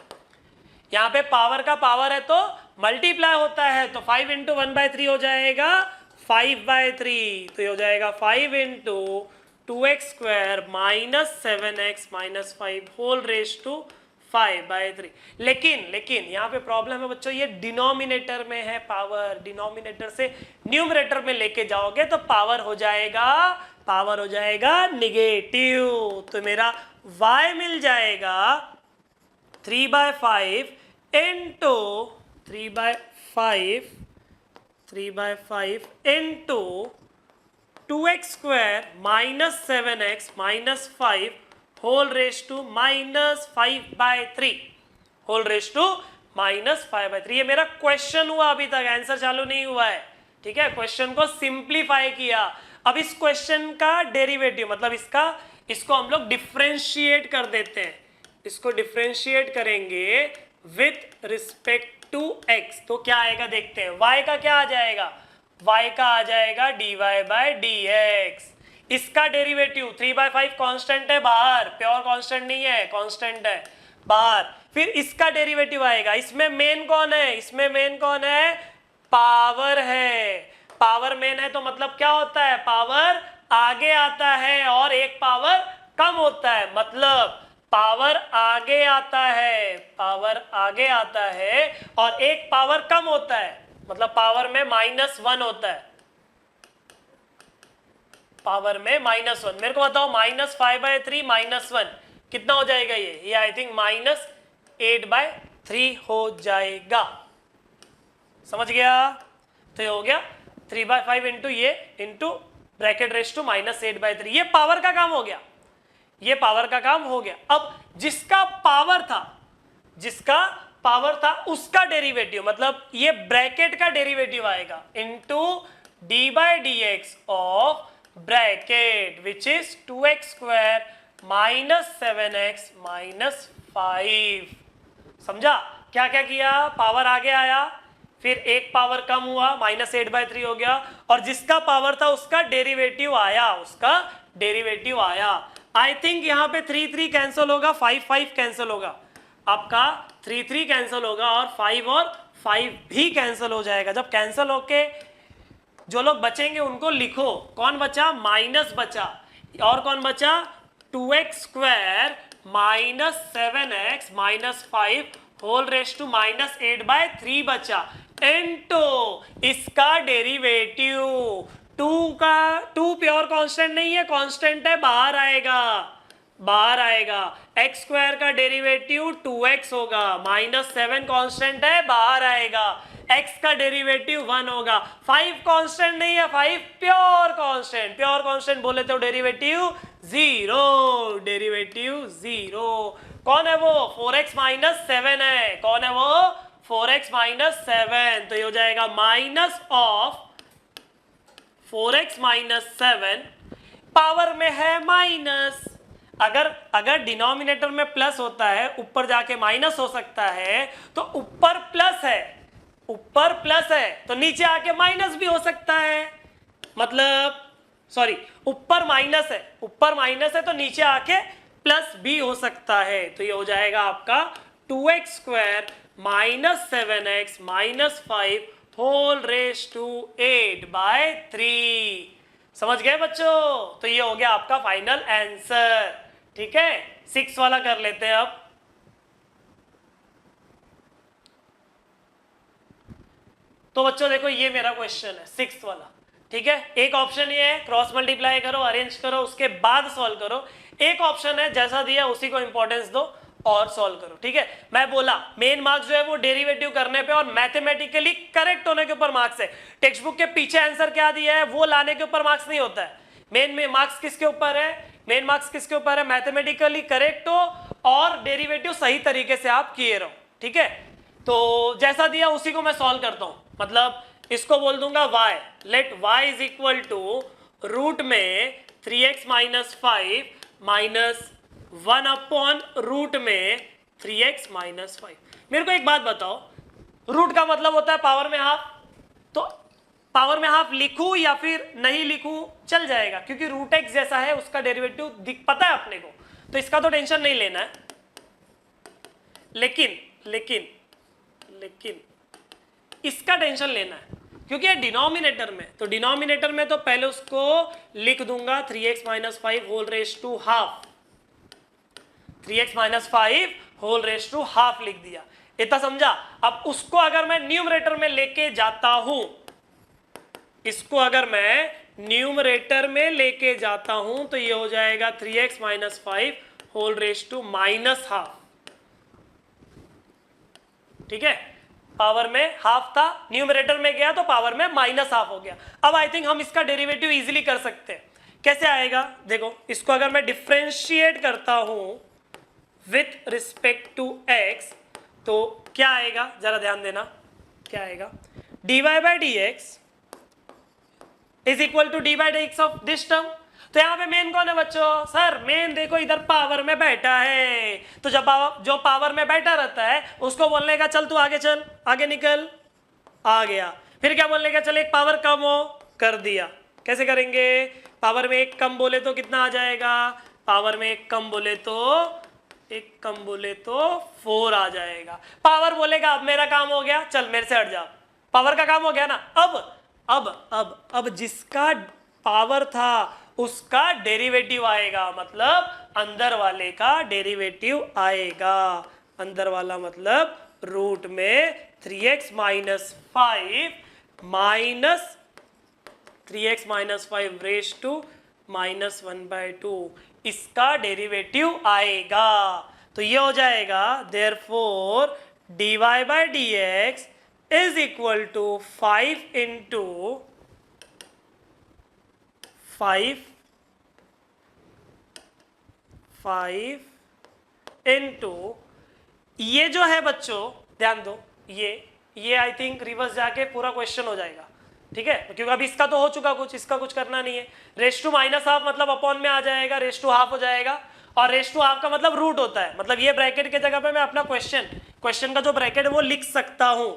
यहाँ पे पावर का पावर है तो मल्टीप्लाई होता है। तो 5 इंटू 1/3 हो जाएगा 5/3। तो ये हो जाएगा 5 into 2x square minus 7x minus 5 whole raise to 5/3। लेकिन यहाँ पे प्रॉब्लम है बच्चों, ये डिनोमिनेटर में है पावर। डिनोमिनेटर से न्यूमरेटर में लेके जाओगे तो पावर हो जाएगा निगेटिव। तो मेरा y मिल जाएगा 3/5 into 3/5 into 2x square minus 7x minus 5 whole raise to -5/3 whole raise to -5/3। ये मेरा क्वेश्चन हुआ, अभी तक आंसर चालू नहीं हुआ है, ठीक है। क्वेश्चन को सिंप्लीफाई किया। अब इस क्वेश्चन का डेरिवेटिव मतलब इसको हम लोग डिफरेंशिएट कर देते हैं। इसको डिफरेंशिएट करेंगे विथ रिस्पेक्ट टू x, तो क्या आएगा देखते हैं। y का क्या आ जाएगा, y का आ जाएगा dy/dx। इसका डेरिवेटिव 3/5 कांस्टेंट है बाहर, प्योर कांस्टेंट नहीं है, कांस्टेंट है बाहर। फिर इसका डेरिवेटिव आएगा। इसमें मेन कौन है, पावर है। पावर मेन है तो मतलब क्या होता है, पावर आगे आता है और एक पावर कम होता है। मतलब पावर आगे आता है और एक पावर कम होता है। मतलब पावर में -1 होता है, पावर में -1। मेरे को बताओ -5/3 -1 कितना हो जाएगा? ये आई थिंक -8/3 हो जाएगा। समझ गया? तो ये हो गया 3/5 इंटू ये इंटू ब्रैकेट रेज टू -8/3। ये पावर का काम हो गया, ये पावर का काम हो गया। अब जिसका पावर था उसका डेरिवेटिव मतलब ये ब्रैकेट का डेरिवेटिव आएगा into d/dx of bracket which is 2x square minus 7x minus 5। समझा? क्या क्या किया? पावर आगे आया, फिर एक पावर कम हुआ, -8/3 हो गया, और जिसका पावर था उसका डेरिवेटिव आया। आई थिंक यहाँ पे 3 कैंसिल होगा, 5 कैंसिल होगा, आपका 3 कैंसिल होगा और 5 5 भी कैंसिल हो जाएगा। जब कैंसिल होके जो लोग बचेंगे उनको लिखो। कौन बचा? माइनस बचा। और कौन बचा? 2x square minus 7x minus 5 whole raise to minus 8/3 बचा। इनटू इसका डेरिवेटिव 2 प्योर कांस्टेंट नहीं है, कांस्टेंट है, बाहर आएगा। एक्स स्क्वायर का डेरिवेटिव 2x होगा, माइनस 7 कांस्टेंट है, बाहर आएगा। x का डेरिवेटिव 1 होगा। 5 कांस्टेंट नहीं है, 5 प्योर कांस्टेंट। प्योर कांस्टेंट बोले तो डेरिवेटिव 0। कौन है वो? 4x माइनस 7 है। कौन है वो? 4x minus 7। तो ये हो जाएगा minus of 4x minus 7, power में है माइनस। अगर डिनोमिनेटर में प्लस होता है, ऊपर जाके माइनस हो सकता है, तो ऊपर प्लस है तो नीचे आके माइनस भी हो सकता है। मतलब सॉरी, ऊपर माइनस है तो नीचे आके प्लस भी हो सकता है। तो ये हो जाएगा आपका 2x square minus 7x minus 5 whole raise to 8/3। समझ गए बच्चों? तो ये हो गया आपका फाइनल आंसर। ठीक है, 6 वाला कर लेते हैं अब। तो बच्चों देखो, ये मेरा क्वेश्चन है 6 वाला। ठीक है, एक ऑप्शन ये है क्रॉस मल्टीप्लाई करो, अरेंज करो, उसके बाद सॉल्व करो। एक ऑप्शन है जैसा दिया उसी को इंपॉर्टेंस दो और सॉल्व करो। ठीक है, मैं बोला मेन मार्क्स जो है वो डेरिवेटिव करने पे और मैथमेटिकली करेक्ट होने के ऊपर मार्क्स है। टेक्स्ट बुक के पीछे आंसर क्या दिया है वो लाने के ऊपर मार्क्स नहीं होता है। मेन में मार्क्स किसके ऊपर है? मेन मार्क्स किसके ऊपर है? मैथमेटिकली करेक्ट हो और डेरिवेटिव सही तरीके से आप किए रहो। ठीक है, तो जैसा दिया उसी को मैं सॉल्व करता हूं। मतलब इसको बोल दूंगा y, let y is equal to root में 3x minus 5 minus 1 upon root में 3x माइनस 5। मेरे को एक बात बताओ, रूट का मतलब होता है पावर में हाफ। तो पावर में हाफ लिखूं या फिर नहीं लिखूं चल जाएगा, क्योंकि रूट x जैसा है उसका डेरिवेटिव पता है अपने को, तो इसका तो टेंशन नहीं लेना है। लेकिन इसका टेंशन लेना है, क्योंकि ये डिनोमिनेटर में, तो डिनोमिनेटर में तो पहले उसको लिख दूंगा 3x minus 5 whole raise to half. 3x minus 5 whole raise to half लिख दिया, इतना समझा। अब उसको अगर मैं न्यूमरेटर में लेके जाता हूं, इसको अगर मैं न्यूमरेटर में लेके जाता हूं तो ये हो जाएगा 3x minus 5 whole raise to minus half. ठीक है, पावर में हाफ था, न्यूमरेटर में गया तो पावर में माइनस हाफ हो गया। अब आई थिंक हम इसका डेरिवेटिव इजीली कर सकते हैं। कैसे आएगा देखो, इसको अगर मैं डिफरेंशिएट करता हूं विथ रिस्पेक्ट टू x तो क्या आएगा, जरा ध्यान देना। क्या आएगा? dy by d x is equal to d by d x of this term. तो यहां पे मेन कौन है बच्चों? सर मेन देखो इधर पावर में बैठा है, तो जब जो पावर में बैठा रहता है उसको बोलने का चल तू आगे चल, आगे निकल, आ गया। फिर क्या बोलने का? चल एक पावर कम हो, कर दिया। कैसे करेंगे? पावर में एक कम बोले तो कितना आ जाएगा? पावर में एक कम बोले तो 4 आ जाएगा। पावर बोलेगा अब मेरा काम हो गया, चल मेरे से हट जा, पावर का काम हो गया ना। अब जिसका पावर था उसका डेरिवेटिव आएगा, मतलब अंदर वाले का डेरिवेटिव आएगा। अंदर वाला मतलब रूट में 3x minus 5 minus 3x minus 5 raise to minus 1/2, इसका डेरिवेटिव आएगा। तो ये हो जाएगा therefore dy by d x is equal to 5 into 5 into ये जो है बच्चों ध्यान दो, ये आई थिंक रिवर्स जाके पूरा क्वेश्चन हो जाएगा। ठीक है, क्योंकि अभी इसका तो हो चुका कुछ, इसका कुछ करना नहीं है। रेस टू माइनस हाफ मतलब अपॉन में आ जाएगा, रेस टू हाफ हो जाएगा, और रेस टू हाफ का मतलब रूट होता है। मतलब ये ब्रैकेट के जगह पे मैं अपना क्वेश्चन का जो ब्रैकेट है वो लिख सकता हूं।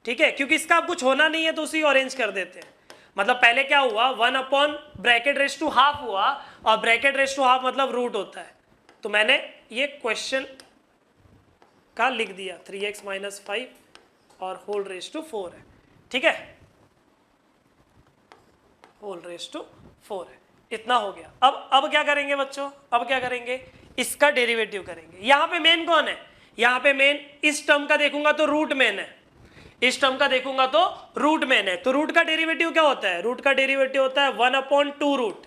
ठीक है, क्योंकि इसका अब कुछ होना नहीं है तो उसी अरेंज कर देते हैं। मतलब पहले क्या हुआ, 1 upon bracket raise to half हुआ, और ब्रैकेट रेस टू हाफ मतलब रूट होता है। तो मैंने ये क्वेश्चन का लिख दिया 3x माइनस 5 और होल रेज टू 4 है, ठीक है, होल रेज टू 4 है, इतना हो गया। अब क्या करेंगे बच्चों, अब क्या करेंगे, इसका डेरिवेटिव करेंगे। यहां पे मेन कौन है, यहां पे मेन इस टर्म का देखूंगा तो रूट मेन है, इस टर्म का देखूंगा तो रूट मेन है। तो रूट का डेरिवेटिव क्या होता है, रूट का डेरिवेटिव होता है 1/2 रूट,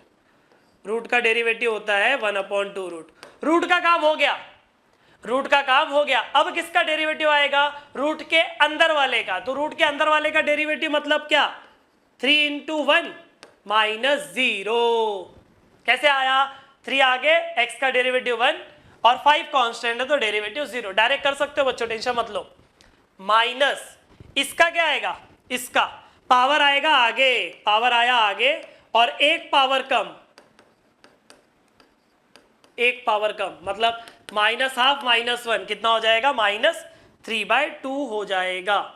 रूट का डेरिवेटिव होता है 1/2 रूट। रूट का काम हो गया, रूट का काम हो गया। अब किसका डेरिवेटिव आएगा, रूट के अंदर वाले का। तो रूट के अंदर वाले का डेरिवेटिव मतलब क्या, 3 × 1 -0। कैसे आया, 3 आगे, x का डेरिवेटिव 1 और 5 कांस्टेंट है तो डेरिवेटिव 0। डायरेक्ट कर सकते हो बच्चों, टेंशन मत लो। माइनस इसका क्या आएगा, इसका पावर आएगा आगे, पावर आया आगे और एक पावर कम, एक पावर कम मतलब -½ -1 कितना हो जाएगा, -3/2 हो जाएगा,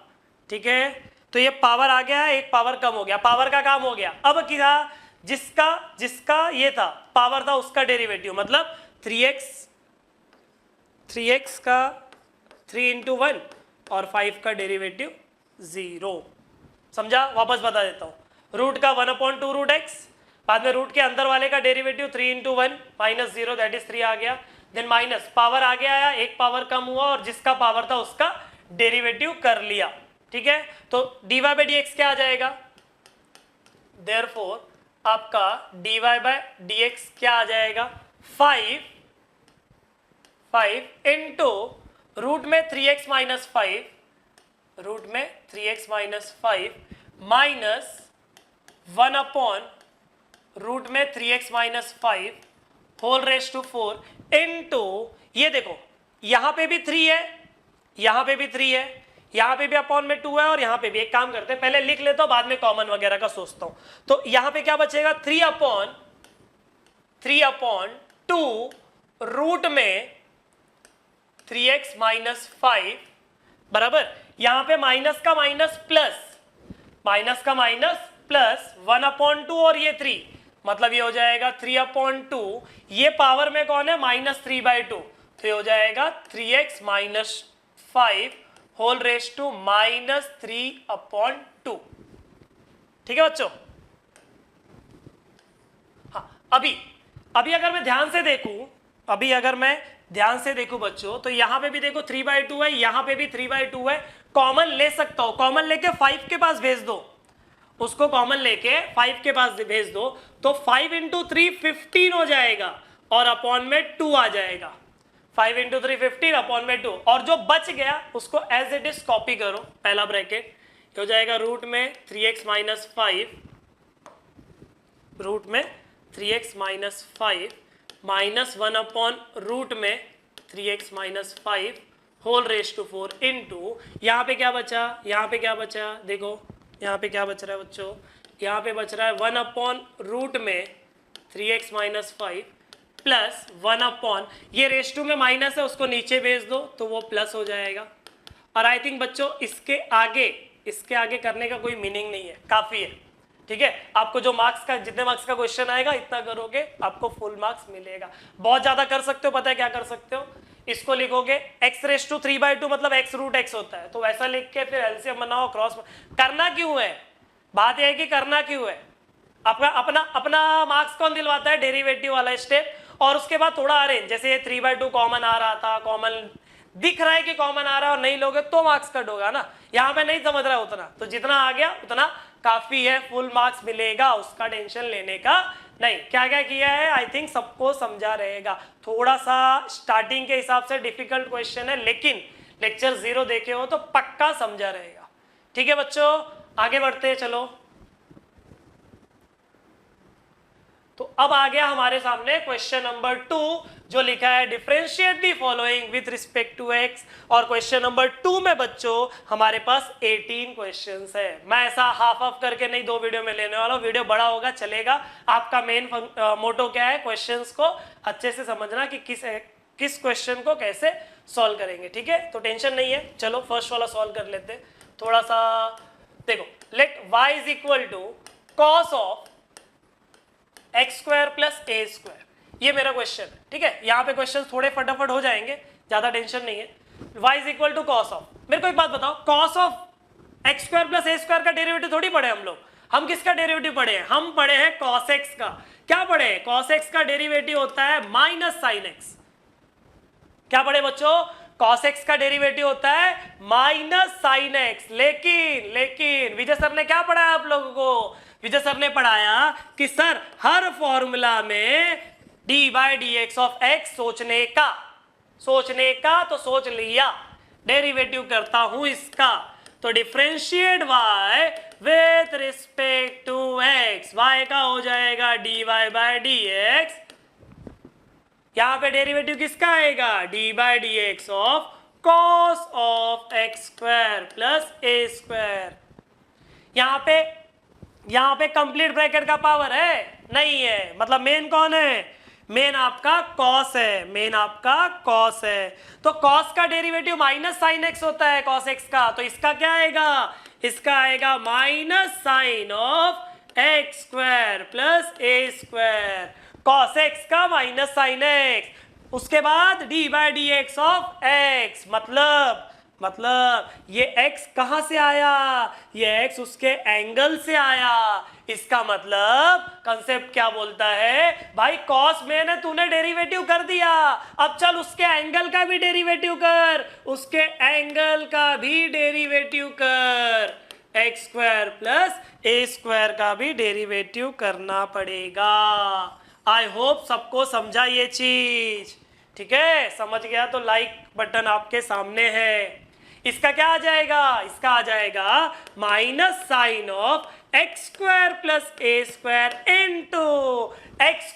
ठीक है। तो ये पावर आ गया, एक पावर कम हो गया, पावर का काम हो गया। अब क्या, जिसका ये था पावर था उसका डेरिवेटिव मतलब 3x का 3 × 1 और 5 का डेरिवेटिव 0। समझा, वापस बता देता हूं। रूट का 1/2 रूट x, बाद में रूट के अंदर वाले का डेरिवेटिव 3 × 1 -0 दैट इज 3 आ गया। देन माइनस पावर आगे आया, एक पावर कम हुआ और जिसका पावर था उसका डेरिवेटिव कर लिया, ठीक है। तो dy/dx क्या आ जाएगा, देयरफॉर आपका dy/dx क्या आ जाएगा, 5 इंटू रूट में 3x - 5, रूट में 3x - 5 माइनस 1/रूट में 3x - 5 whole raise to 4 into, ये देखो यहां पे भी 3 है, यहां पे भी 3 है, यहां पे भी अपॉन में 2 है और यहां पे भी। एक काम करते हैं, पहले लिख लेता हूं, बाद में कॉमन वगैरह का सोचता हूं। तो यहां पे क्या बचेगा, 3/2 रूट में 3x - 5 बराबर, यहां पे माइनस का माइनस प्लस, माइनस का माइनस प्लस 1/2 और ये 3 मतलब ये हो जाएगा 3/2। ये पावर में कौन है, -3/2, तो ये हो जाएगा 3x - 5 होल रेज टू -3/2, ठीक है बच्चों। हाँ, अभी अगर मैं ध्यान से देखूं, अभी अगर मैं ध्यान से देखूं बच्चों, तो यहां पे भी देखो 3/2 है, यहां पे भी 3/2 है। कॉमन ले सकता हूं, कॉमन लेके 5 के पास भेज दो, उसको कॉमन लेके 5 के पास भेज दो, तो 5 × 3 15 हो जाएगा और अपॉन में 2 आ जाएगा। 5 × 3 15 अपॉन में 2, और जो बच गया उसको एज इट इज कॉपी करो, पहला ब्रैकेट हो जाएगा रूट में 3x - 5, रूट में 3x - 5 माइनस 1/रूट में 3x - 5 whole raise to 4 into, यहाँ पे क्या बचा, यहाँ पे क्या बचा, देखो यहाँ पे क्या बच रहा है बच्चों, यहाँ पे बच रहा है 1/रूट में 3x - 5 प्लस 1/, ये रेज टू में माइनस है उसको नीचे भेज दो तो वो प्लस हो जाएगा। और आई थिंक बच्चों इसके आगे करने का कोई मीनिंग नहीं है, काफी है, ठीक है। आपको जो मार्क्स का, जितने मार्क्स का क्वेश्चन आएगा इतना करोगे आपको फुल मार्क्स मिलेगा। बहुत ज्यादा कर सकते हो, पता है क्या कर सकते हो, इसको लिखोगे x⁵3/2 मतलब x√x होता है, तो वैसा लिख के फिर एलसीएम बनाओ, क्रॉस करना क्यों है, बात यह है कि करना क्यों है, अपना मार्क्स कौन दिलवाता है, डेरिवेटिव वाला स्टेप। और उसके बाद थोड़ा अरेंज, जैसे ये 3/2 कॉमन आ रहा था, कॉमन दिख रहा है कि कॉमन आ रहा है और नहीं लोगे तो मार्क्स कट होगा ना, यहाँ पे नहीं समझ रहा है उतना, तो जितना आ गया उतना काफी है, फुल मार्क्स मिलेगा, उसका टेंशन लेने का नहीं। क्या क्या किया है आई थिंक सबको समझा रहेगा। थोड़ा सा स्टार्टिंग के हिसाब से डिफिकल्ट क्वेश्चन है, लेकिन लेक्चर 0 देखे हो तो पक्का समझा रहेगा, ठीक है बच्चों। आगे बढ़ते हैं, चलो। तो अब आ गया हमारे सामने क्वेश्चन नंबर 2 जो लिखा है differentiate the following with respect to x। और क्वेश्चन नंबर 2 में बच्चों हमारे पास 18 क्वेश्चंस है। मैं ऐसा हाफ करके नहीं 2 वीडियो में लेने वाला हूं, वीडियो बड़ा होगा चलेगा। आपका मेन मोटो क्या है, क्वेश्चंस को अच्छे से समझना कि किस क्वेश्चन को कैसे सॉल्व करेंगे, ठीक है। तो टेंशन नहीं है, चलो फर्स्ट वाला सॉल्व कर लेते हैं। थोड़ा सा देखो, let y is equal to cos of x² + a², ये मेरा क्वेश्चन है, ठीक है। यहाँ पे क्वेश्चन थोड़े फटाफट हो जाएंगे, ज्यादा टेंशन नहीं है। y is equal to cos of, मेरे को एक बात बताओ, cos of x square plus a square का डेरिवेटिव थोड़ी पढ़े हम लोग। हम किसका डेरिवेटिव पढ़े हैं? हम पढ़े हैं cos x का। क्या पढ़े? cos x का डेरिवेटिव होता है माइनस साइन x। क्या पढ़े बच्चों? cos x का डेरिवेटिव होता है माइनस साइन x। लेकिन विजय सर ने क्या पढ़ाया आप लोगों को? विजय सर ने पढ़ाया कि सर हर फॉर्मूला में D by d x of x सोचने का तो सोच लिया, डेरिवेटिव करता हूं इसका, तो differentiate y with respect to x, y का हो जाएगा dy बाई डी एक्स। यहां पे डेरिवेटिव किसका आएगा? D by d x of cos of x square plus a square. यहां पे कंप्लीट ब्रैकेट का पावर है? नहीं है। मतलब मेन कौन है? मेन आपका cos है। तो cos का डेरिवेटिव माइनस साइन x होता है cos x का, तो इसका क्या आएगा? इसका आएगा minus sine of x square plus a square, cos x का माइनस साइन x। उसके बाद d by d x of x, मतलब ये x कहां से आया? ये x उसके एंगल से आया। इसका मतलब कंसेप्ट क्या बोलता है? भाई cos में तूने डेरिवेटिव कर दिया, अब चल उसके एंगल का भी डेरिवेटिव कर, उसके एंगल का भी डेरिवेटिव कर, x square plus a square का भी डेरिवेटिव करना पड़ेगा। आई होप सबको समझा ये चीज। ठीक है, समझ गया तो लाइक बटन आपके सामने है। इसका क्या आ जाएगा? इसका आ जाएगा minus sine of x square plus a square into x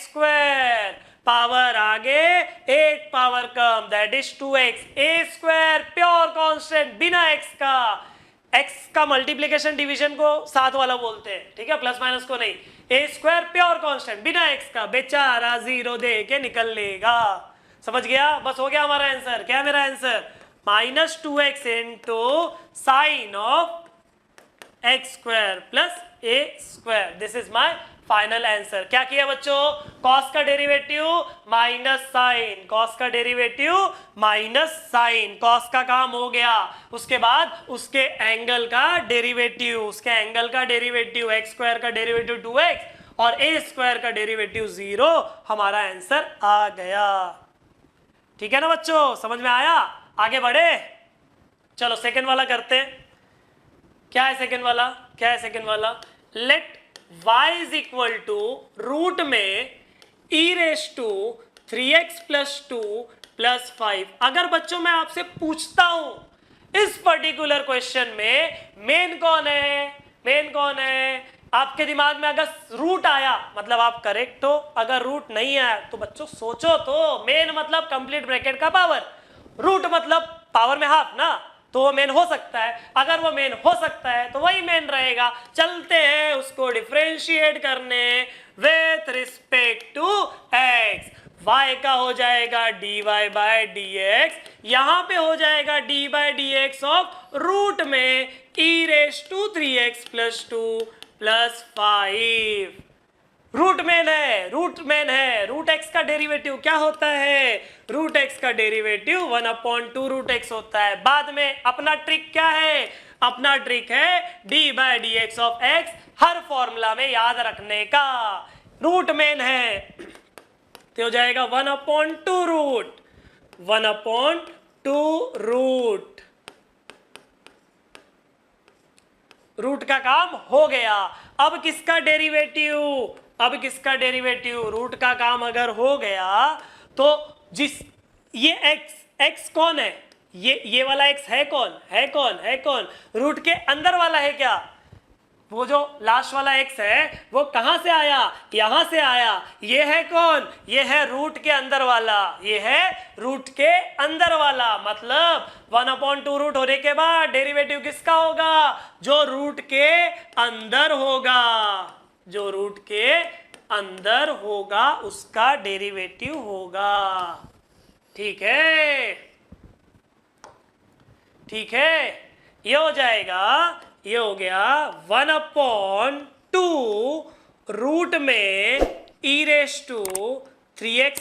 square power आगे एक पावर कम, that is 2x। A square pure constant बिना x का मल्टीप्लिकेशन डिवीजन को साथ वाला बोलते हैं, ठीक है, प्लस माइनस को नहीं। ए स्क्वायर प्योर कांस्टेंट बिना x का, बेचारा जीरो दे के निकल लेगा। समझ गया? बस हो गया हमारा आंसर। क्या है मेरा answer? Minus 2x into sine of x square plus a square. This is my final answer. क्या किया बच्चों? cos का डेरिवेटिव माइनस साइन, cos का डेरिवेटिव माइनस साइन, cos का काम हो गया। उसके बाद उसके एंगल का डेरिवेटिव, एक्स स्क्वायर का डेरिवेटिव 2x और ए स्क्वायर का डेरिवेटिव 0। हमारा आंसर आ गया। ठीक है ना बच्चों, समझ में आया? आगे बढ़े, चलो सेकंड वाला करते हैं। क्या है सेकंड वाला? Let y is equal to root में e raise to 3x plus 2 plus 5। अगर बच्चों मैं आपसे पूछता हूं इस पर्टिकुलर क्वेश्चन में मेन कौन है? आपके दिमाग में अगर रूट आया मतलब आप करेक्ट हो, अगर रूट नहीं आया तो बच्चों सोचो तो। मेन मतलब कंप्लीट ब्रैकेट का पावर, रूट मतलब पावर में हाफ ना, तो वो मेन हो सकता है। अगर वो मेन हो सकता है तो वही मेन रहेगा। चलते हैं उसको डिफरेंशिएट करने with respect to x। y का हो जाएगा dy बाई डी एक्स, यहां पे हो जाएगा d by d x of root में e raise to 3x plus 2 plus 5। Root main है। रूट एक्स का डेरिवेटिव क्या होता है? रूट एक्स का डेरिवेटिव 1/2 रूट एक्स होता है। बाद में अपना ट्रिक क्या है? अपना ट्रिक है D by d x of x her formula में याद रखने का। रूट मेन है तो हो जाएगा 1/2 रूट। रूट का काम हो गया। अब किसका डेरिवेटिव? रूट का काम अगर हो गया तो ये x कौन है? ये वाला x है कौन? रूट के अंदर वाला है क्या? वो जो लास्ट वाला x है वो कहां से आया? यहां से आया। ये है कौन? ये है रूट के अंदर वाला। मतलब 1/2 रूट होने के बाद डेरिवेटिव किसका होगा? जो रूट के अंदर होगा उसका डेरिवेटिव होगा। ठीक है, ये हो गया 1/2 रूट में e raise to 3x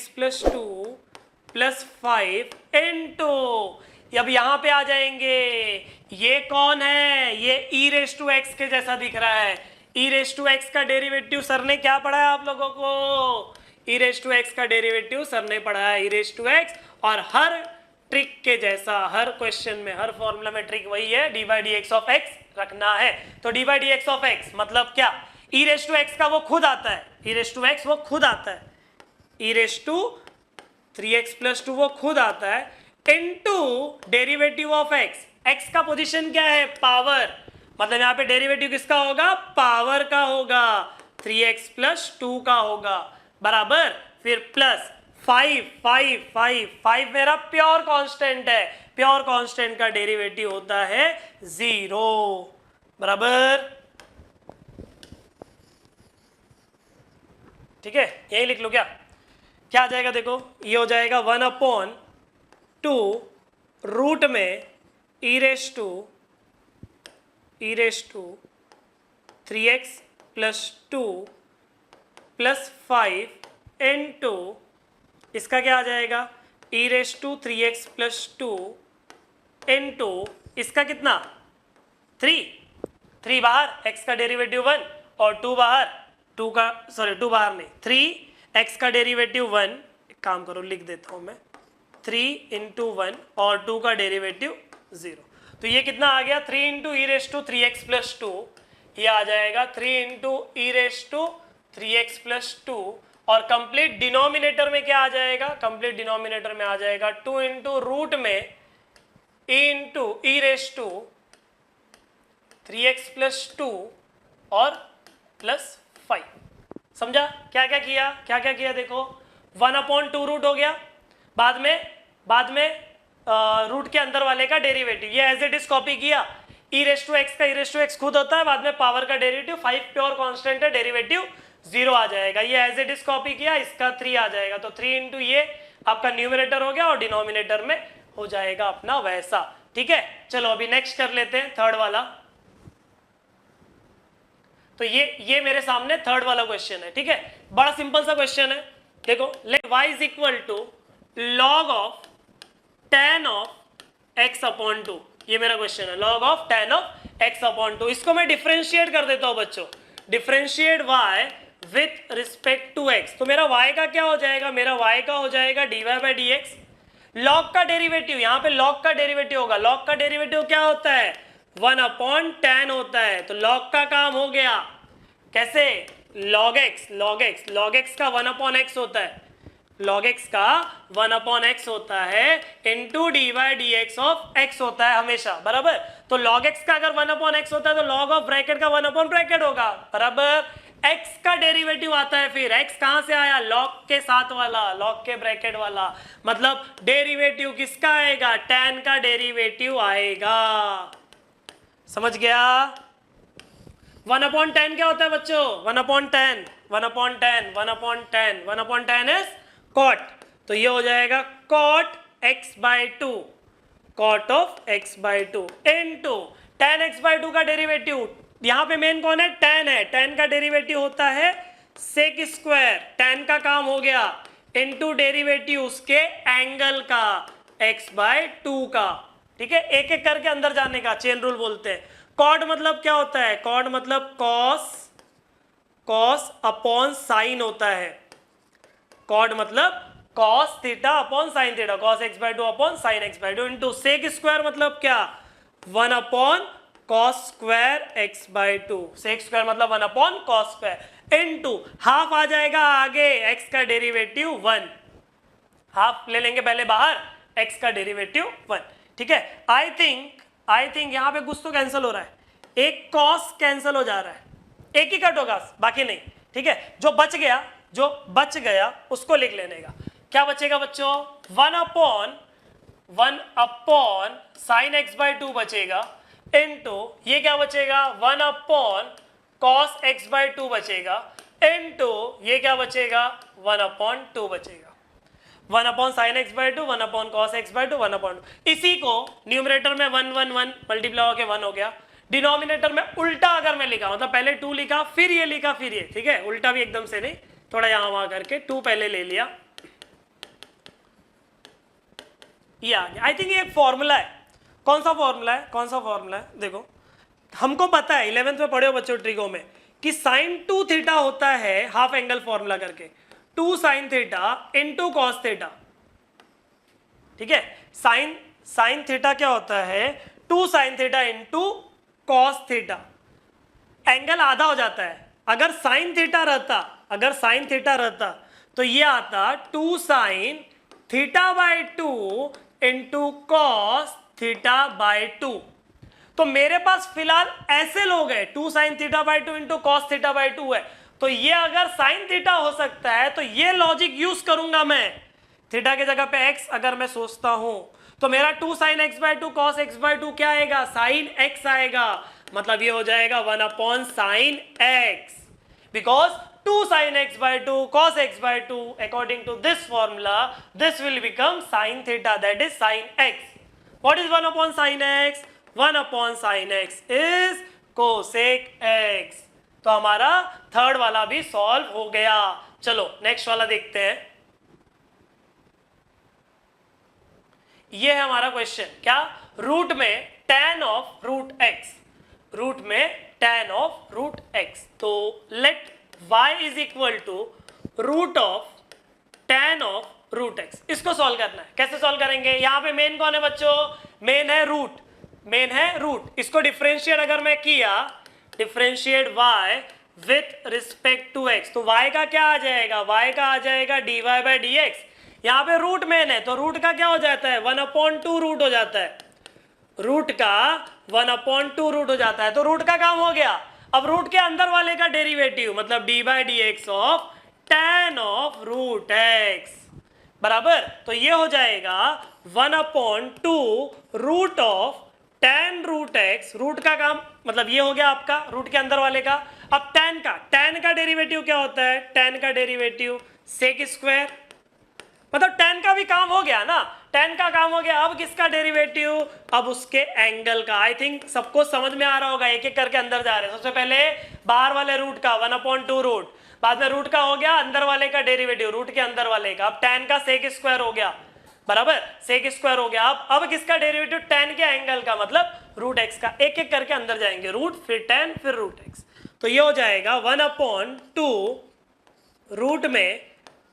plus 2 plus 5 into, अब यहां पे आ जाएंगे, ये कौन है, ये ई रेस टू एक्स के जैसा दिख रहा है। ई रेस टू एक्स का डेरिवेटिव सर ने क्या पढ़ा है आप लोगों को, ई रेस टू एक्स का डेरिवेटिव सर ने पढ़ा है, ई रेस टू एक्स। और हर ट्रिक के जैसा, हर क्वेश्चन में, हर फॉर्मूला में ट्रिक वही है, D by d x of x रखना है। तो D by d x of x मतलब क्या, ई रेस टू एक्स का वो खुद आता है, ई रेस टू एक्स वो खुद आता है, ई रेस टू 3x प्लस 2 वो खुद आता है, into derivative of x. X का पोजीशन क्या है, पावर, मतलब यहां पे डेरिवेटिव किसका होगा, पावर का होगा, 3x प्लस 2 का होगा, बराबर, फिर प्लस 5 मेरा प्योर कांस्टेंट है, प्योर कांस्टेंट का डेरिवेटिव होता है 0, बराबर, ठीक है, यही लिख लो। क्या आ जाएगा, देखो ये हो जाएगा 1/2 रूट में e raise to 3x plus 2 plus 5 into, इसका क्या आ जाएगा, e raise to 3x plus 2 into, इसका कितना 3 बाहर, x का डेरिवेटिव 1 और 2 बाहर, 2 बाहर नहीं, 3x का डेरिवेटिव 1, एक काम करो लिख देता हूं मैं, 3 इंटू 1 और 2 का डेरिवेटिव 0। तो ये कितना आ गया, 3 into e raise to 3x plus 2, ये आ जाएगा 3 into e raise to 3x plus 2, और कंप्लीट डिनोमिनेटर में क्या आ जाएगा, कंप्लीट डिनोमिनेटर में आ जाएगा 2 इंटू रूट में e into e raise to 3x plus 2 और प्लस 5। समझा क्या क्या किया, देखो 1/2 रूट हो गया, बाद में रूट के अंदर वाले का डेरिवेटिव, ये एज इट इज कॉपी किया, ई रेस टू एक्स का ई रेस टू एक्स खुद होता है, बाद में पावर का डेरिवेटिव 5 प्योर कांस्टेंट है, डेरिवेटिव 0 आ जाएगा, ये एज इट इज कॉपी किया, इसका 3 आ जाएगा, तो 3 इंटू ये आपका न्यूमरेटर हो गया और डिनोमिनेटर में हो जाएगा अपना वैसा, ठीक है। चलो अभी नेक्स्ट कर लेते हैं, थर्ड वाला। तो ये मेरे सामने थर्ड वाला क्वेश्चन है, ठीक है, बड़ा सिंपल सा क्वेश्चन है। देखो let y is equal to log of tan of x upon 2, ये मेरा क्वेश्चन है, log of tan of x upon 2। इसको मैं डिफरेंशिएट कर देता हूं बच्चों, differentiate y with respect to x। तो मेरा y का क्या हो जाएगा, मेरा y का हो जाएगा dy by d x. log का डेरिवेटिव, यहाँ पे log का डेरिवेटिव होगा, log का डेरिवेटिव क्या होता है, 1/tan होता है, तो log का काम हो गया, कैसे, log x का 1/x होता है, log x का 1/x होता है, into D by d x of x होता है हमेशा, बराबर। तो log x का अगर 1/x होता है तो log ऑफ ब्रैकेट का 1/ब्रैकेट होगा, बराबर। x का डेरिवेटिव आता है, फिर x कहां से आया, log के साथ वाला, log के ब्रैकेट वाला, मतलब डेरिवेटिव किसका आएगा, tan का डेरिवेटिव आएगा, समझ गया। 1/tan क्या होता है बच्चों, 1/tan इज cot, तो ये हो जाएगा cot x/2, cot of x/2 into tan x/2 का डेरिवेटिव, यहां पे मेन कौन है, tan है, tan का डेरिवेटिव होता है sec स्क्वायर, tan का काम हो गया, इनटू डेरिवेटिव उसके एंगल का x/2 का, ठीक है, एक एक करके अंदर जाने का, चेन रूल बोलते हैं। कॉड मतलब क्या होता है, कॉड मतलब कॉस अपॉन साइन होता है, कॉड मतलब cos theta upon sine theta, cos x/2 upon sine x/2 into sec square मतलब क्या, 1/cos स्क्वायर x/2, सेक स्क्वायर मतलब 1/cos स्क्वायर इनटू हाफ आ जाएगा आगे, x का डेरिवेटिव 1, हाफ ले लेंगे पहले बाहर, x का डेरिवेटिव 1, ठीक है। आई थिंक यहां पे कुछ तो कैंसिल हो रहा है, एक cos कैंसिल हो जा रहा है, एक ही कट होगा बाकी नहीं, ठीक है। जो बच गया उसको लिख लेने का, क्या बचेगा बच्चों, 1/1 साइन x/2 बचेगा, इनटू ये क्या बचेगा, 1/cos x/2 बचेगा, इनटू ये क्या बचेगा, 1/2 बचेगा, 1/sin x/2, 1/cos x/2, 1/2। इसी को न्यूमरेटर में 1 1 1 मल्टीप्लाई होके 1 हो गया, डिनोमिनेटर में उल्टा अगर मैं लिखा, मतलब पहले 2 लिखा फिर ये लिखा फिर ये, ठीक है, उल्टा भी एकदम से नहीं, थोड़ा यहां वहां करके 2 पहले ले लिया, ये आ गया। आई थिंक ये एक फॉर्मूला है। कौन सा फॉर्मूला है? कौन सा फॉर्मूला है? देखो, हमको पता है 11th में पढ़े हो बच्चों ट्रिगो में कि साइन 2 थीटा होता है हाफ एंगल फॉर्मूला करके 2 sine theta into cos theta. ठीक है, साइन थीटा क्या होता है? 2 sine theta into cos theta. Angle आधा हो जाता है। अगर साइन थीटा रहता तो ये आता 2 sine theta by 2 into cos theta by 2। तो मेरे पास फिलहाल ऐसे लोग हैं 2 sine theta by 2 into cos theta by 2 है। तो ये अगर साइन थीटा हो सकता है तो ये लॉजिक यूज करूंगा मैं। थीटा के जगह पे x अगर मैं सोचता हूं तो मेरा 2 sine x by 2 cos x by 2 क्या आएगा? साइन x आएगा। मतलब ये हो जाएगा 1 upon sine x, because 2 sin x by 2 cos x by 2 according to this formula this will become sin theta, that is sin x. What is 1 upon sin x? 1 upon sin x is cosec x. तो हमारा third वाला भी solve हो गया। चलो next वाला देखते हैं। ये है हमारा क्वेश्चन, क्या? रूट में tan of root x, root में tan ऑफ रूट x। तो let y is equal to root of tan of root x। इसको सॉल्व करना है। कैसे सॉल्व करेंगे? यहां पे मेन कौन है बच्चों? मेन है रूट, मेन है रूट। इसको डिफरेंशिएट अगर मैं किया, differentiate y with respect to x, तो y का क्या आ जाएगा? y का आ जाएगा dy बाई डी एक्स। यहाँ पे रूट मेन है तो रूट का क्या हो जाता है? 1 अपॉन 2 रूट हो जाता है। रूट का 1 अपॉन 2 रूट हो जाता है, तो रूट का काम हो गया। अब रूट के अंदर वाले का डेरिवेटिव मतलब d by d x of tan of root x बराबर, तो ये हो जाएगा 1 upon 2 root of tan root x. Root का काम मतलब ये हो गया आपका रूट के अंदर वाले का। अब tan का डेरिवेटिव क्या होता है? tan का डेरिवेटिव सेक स्क्वायर, मतलब tan का भी काम हो गया ना, tan का काम हो गया। अब किसका डेरिवेटिव? अब उसके एंगल का। आई थिंक सबको समझ में आ रहा होगा, एक एक करके अंदर जा रहे हैं। सबसे पहले बाहर वाले रूट का 1 अपॉन 2 रूट, बाद में रूट का हो गया अंदर वाले का डेरिवेटिव, रूट के अंदर वाले का। अब tan का सेक स्क्वायर हो गया बराबर, सेक स्क्वायर हो गया। अब किसका डेरिवेटिव? tan के एंगल का, मतलब रूट एक्स का। एक एक करके अंदर जाएंगे, रूट फिर tan फिर रूट एक्स। तो ये हो जाएगा 1 अपॉन 2 रूट में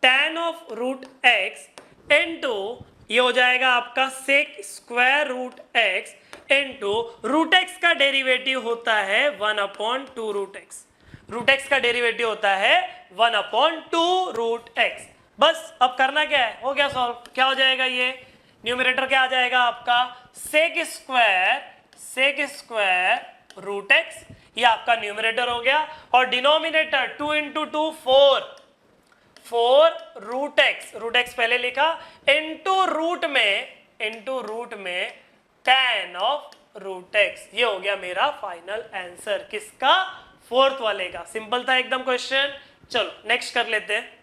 tan of root x into ये हो जाएगा आपका sec square root x into root x का डेरिवेटिव होता है 1 upon 2 root x. Root x का डेरिवेटिव होता है 1 अपॉन 2 रूट एक्स। बस अब करना क्या है? हो गया सॉल्व। क्या हो जाएगा? ये न्यूमरेटर क्या आ जाएगा आपका? सेक स्क्वायर रूट एक्स, ये आपका न्यूमरेटर हो गया। और डिनोमिनेटर 2 इंटू 2 4 रूट एक्स पहले लिखा, इंटू रूट में tan ऑफ रूट एक्स। ये हो गया मेरा फाइनल आंसर। किसका? फोर्थ वाले का। सिंपल था एकदम क्वेश्चन। चलो नेक्स्ट कर लेते हैं।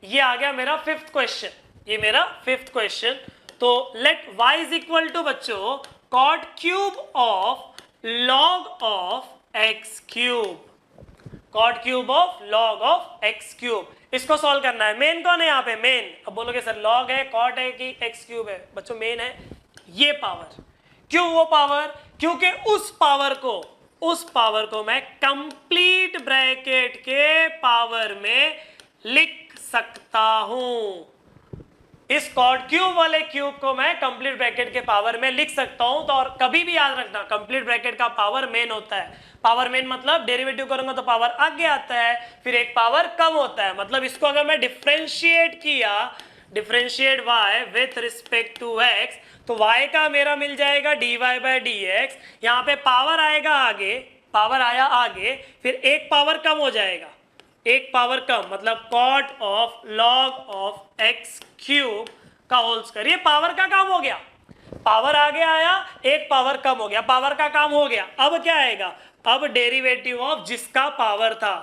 ये आ गया मेरा फिफ्थ क्वेश्चन। तो let y is equal to बच्चों cot cube of log of x cube, cot cube of log of x cube. इसको सॉल्व करना है। मेन कौन है यहाँ पे? मेन। अब बोलोगे सर log है, cot है कि x क्यूब है? बच्चों मेन है ये पावर। क्यों वो पावर? क्योंकि उस पावर को मैं कंप्लीट ब्रैकेट के पावर में लिख सकता हूं। इस कॉट क्यूब वाले क्यूब को मैं कंप्लीट ब्रैकेट के पावर में लिख सकता हूं। तो और कभी भी याद रखना, कंप्लीट ब्रैकेट का पावर मेन होता है। पावर मेन मतलब डेरिवेटिव करूंगा तो पावर आगे आता है, फिर एक पावर कम होता है। मतलब इसको अगर मैं डिफरेंशिएट किया, differentiate y with respect to x, तो y का मेरा मिल जाएगा dy बाई डी एक्स। यहाँ पे पावर आएगा आगे, पावर आया आगे, फिर एक पावर कम हो जाएगा, एक पावर कम मतलब cot of log of x cube का होल स्क्वायर। ये पावर का काम हो गया। पावर आगे आया, एक पावर कम हो गया, पावर का काम हो गया। अब क्या आएगा? अब डेरिवेटिव ऑफ जिसका पावर था,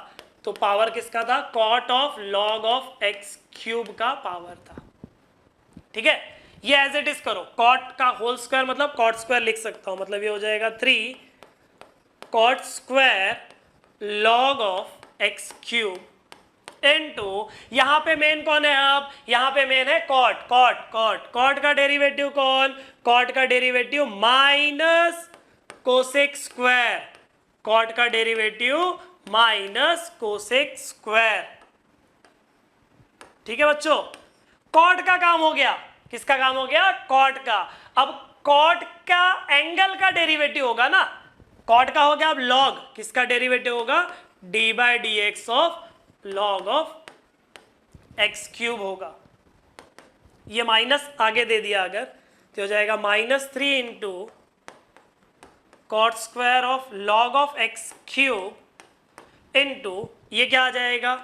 तो पावर किसका था? cot of log of x cube का पावर था। ठीक है, ये एज इट इज करो। cot का होल स्क्वायर मतलब cot स्क्वायर लिख सकता हूं, मतलब ये हो जाएगा 3 cot square log of x cube into यहां पे मेन कौन है, अब यहां पे मेन है कॉट, कॉट का डेरिवेटिव कौन, कॉट का derivative minus cosec square, cot का डेरिवेटिव माइनस कोसेक स्क्वायर। ठीक है बच्चों, कॉट का काम हो गया, किसका काम हो गया, कॉट का। अब कॉट का एंगल का डेरिवेटिव होगा ना, कॉट का हो गया, अब लॉग किसका डेरिवेटिव होगा, D by d x of log of x cube होगा। ये माइनस आगे दे दिया अगर तो हो जाएगा -3 into cot square of log of x cube into ये क्या आ जाएगा,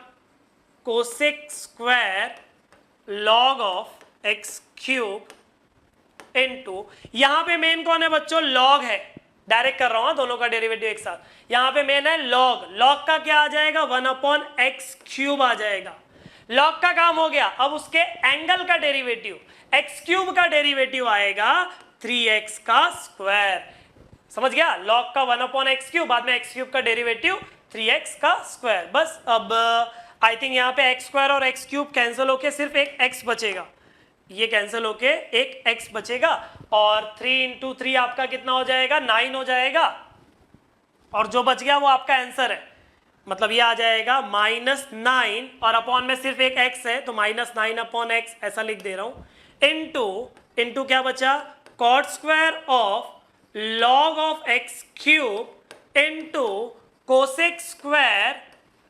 cosec square log of x cube into यहां पे मेन कौन है बच्चों, लॉग है, डायरेक्ट कर रहा हूं दोनों का डेरिवेटिव एक साथ। यहां पे मेन है लॉग, लॉग का क्या आ जाएगा, 1/x क्यूब आ जाएगा। लॉग का काम हो गया, अब उसके एंगल का डेरिवेटिव एक्स क्यूब का डेरिवेटिव आएगा 3x का स्क्वायर। समझ गया, लॉग का 1/x क्यूब, बाद में एक्स क्यूब का डेरिवेटिव 3x का स्क्वायर। बस अब आई थिंक यहाँ पे एक्स स्क्वायर और एक्स क्यूब कैंसिल होके सिर्फ एक x बचेगा, ये कैंसिल होके एक x बचेगा और 3 इंटू 3 आपका कितना हो जाएगा, 9 हो जाएगा, और जो बच गया वो आपका आंसर है। मतलब ये आ जाएगा -9 और अपॉन में सिर्फ एक x है तो -9/x ऐसा लिख दे रहा हूं, इंटू क्या बचा, cot square of log of x cube into cosec square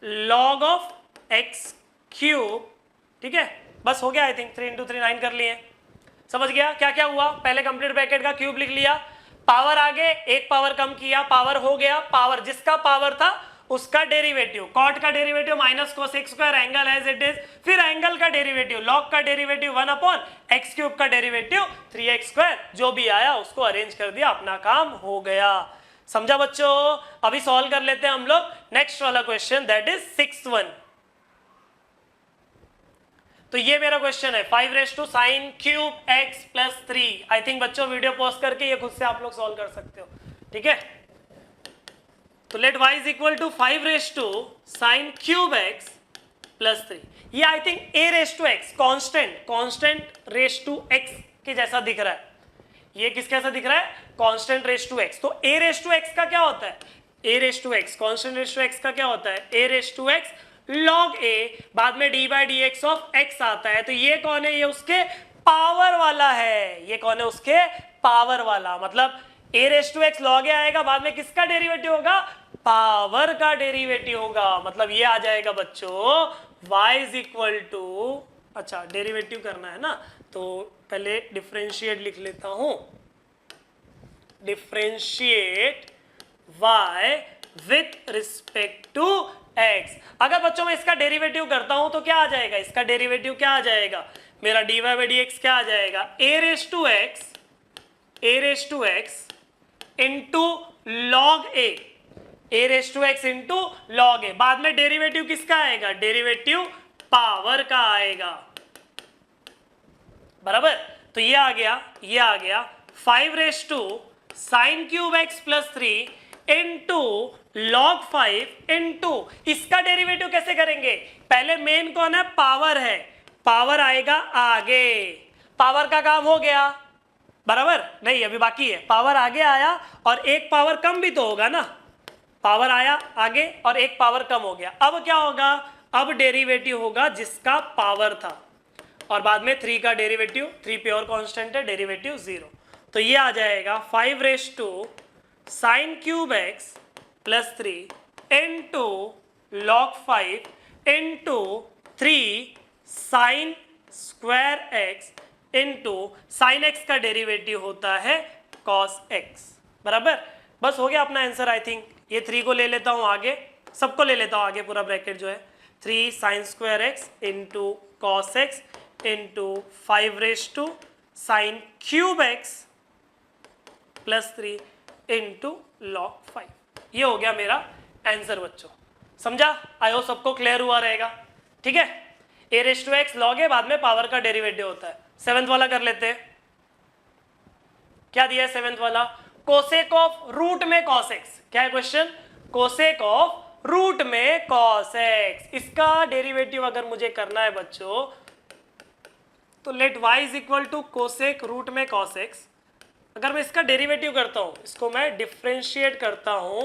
log of x cube. ठीक है, बस हो गया, आई थिंक 3 इंटू 3 9 कर लिए। समझ गया क्या क्या हुआ, पहले कंप्लीट ब्रैकेट का क्यूब लिख लिया, पावर आगे एक पावर कम किया, पावर हो गया, पावर जिसका पावर था उसका डेरिवेटिव, कॉट का derivative minus cosec square, angle as it is, फिर एंगल का डेरिवेटिव, लॉग का डेरिवेटिव 1/x क्यूब का डेरिवेटिव 3x स्क्वायर, जो भी आया उसको अरेंज कर दिया, अपना काम हो गया। समझा बच्चों, अभी सॉल्व कर लेते हैं हम लोग नेक्स्ट वाला question, that is 6th one. तो ये मेरा क्वेश्चन है 5 sin cube x plus 3। I think बच्चों वीडियो पॉज करके ये खुद से आप लोग सॉल्व कर सकते हो। ठीक है, तो let y is equal to 5 sin cube x plus 3। ये I think a⁻x constant raise to x के जैसा दिख रहा है। ये किस कैसा दिख रहा है, कांस्टेंट रेस टू x। तो a⁻x का क्या होता है, a⁻x constant raise to x का क्या होता है, a⁻x log a, बाद में d by d x of x आता है। तो ये कौन है, ये उसके पावर वाला है, ये कौन है उसके पावर वाला, मतलब a⁻x log a आएगा, बाद में किसका डेरिवेटिव होगा, पावर का डेरिवेटिव होगा। मतलब ये आ जाएगा बच्चों y इज इक्वल टू, अच्छा डेरिवेटिव करना है ना, तो पहले डिफरेंशिएट लिख लेता हूं, differentiate y with respect to x। अगर बच्चों मैं इसका डेरिवेटिव करता हूं तो क्या आ जाएगा, इसका डेरिवेटिव क्या आ जाएगा, मेरा dy बाई डी एक्स क्या आ जाएगा, a⁻x into log a, a⁻x into log a, बाद में डेरिवेटिव किसका आएगा, डेरिवेटिव पावर का आएगा, बराबर। तो ये आ गया 5 sin cube x plus 3 into log 5 into इसका डेरिवेटिव कैसे करेंगे, पहले मेन कौन है, पावर है, पावर आएगा आगे, पावर का काम हो गया, बराबर नहीं अभी बाकी है, पावर आगे आया और एक पावर कम भी तो होगा ना, पावर आया आगे और एक पावर कम हो गया। अब क्या होगा, अब डेरिवेटिव होगा जिसका पावर था, और बाद में 3 का डेरिवेटिव, 3 प्योर कांस्टेंट है, डेरिवेटिव 0। तो ये आ जाएगा 5 sin cube x plus 3 into log 5 into 3 sin square x into sign x का डेरिवेटिव होता है cos x, बराबर। बस हो गया अपना आंसर। आई थिंक ये 3 को ले लेता हूं आगे, सबको ले लेता हूं आगे, पूरा ब्रैकेट जो है 3 sin square x into cos x into 5 sin cube x plus 3 into log 5। ये हो गया मेरा आंसर बच्चों, समझा, आई होप सबको क्लियर हुआ रहेगा। ठीक है, a⁻x log a, बाद में पावर का डेरिवेटिव होता है। 7th वाला कर लेते हैं, क्या दिया है 7th वाला, कोसेक ऑफ रूट में cos x। क्या है क्वेश्चन, कोसेक ऑफ रूट में cos x। इसका डेरिवेटिव अगर मुझे करना है बच्चों तो let y is equal to cosec root में cos x। अगर मैं इसका डेरिवेटिव करता हूं, इसको मैं डिफ्रेंशिएट करता हूं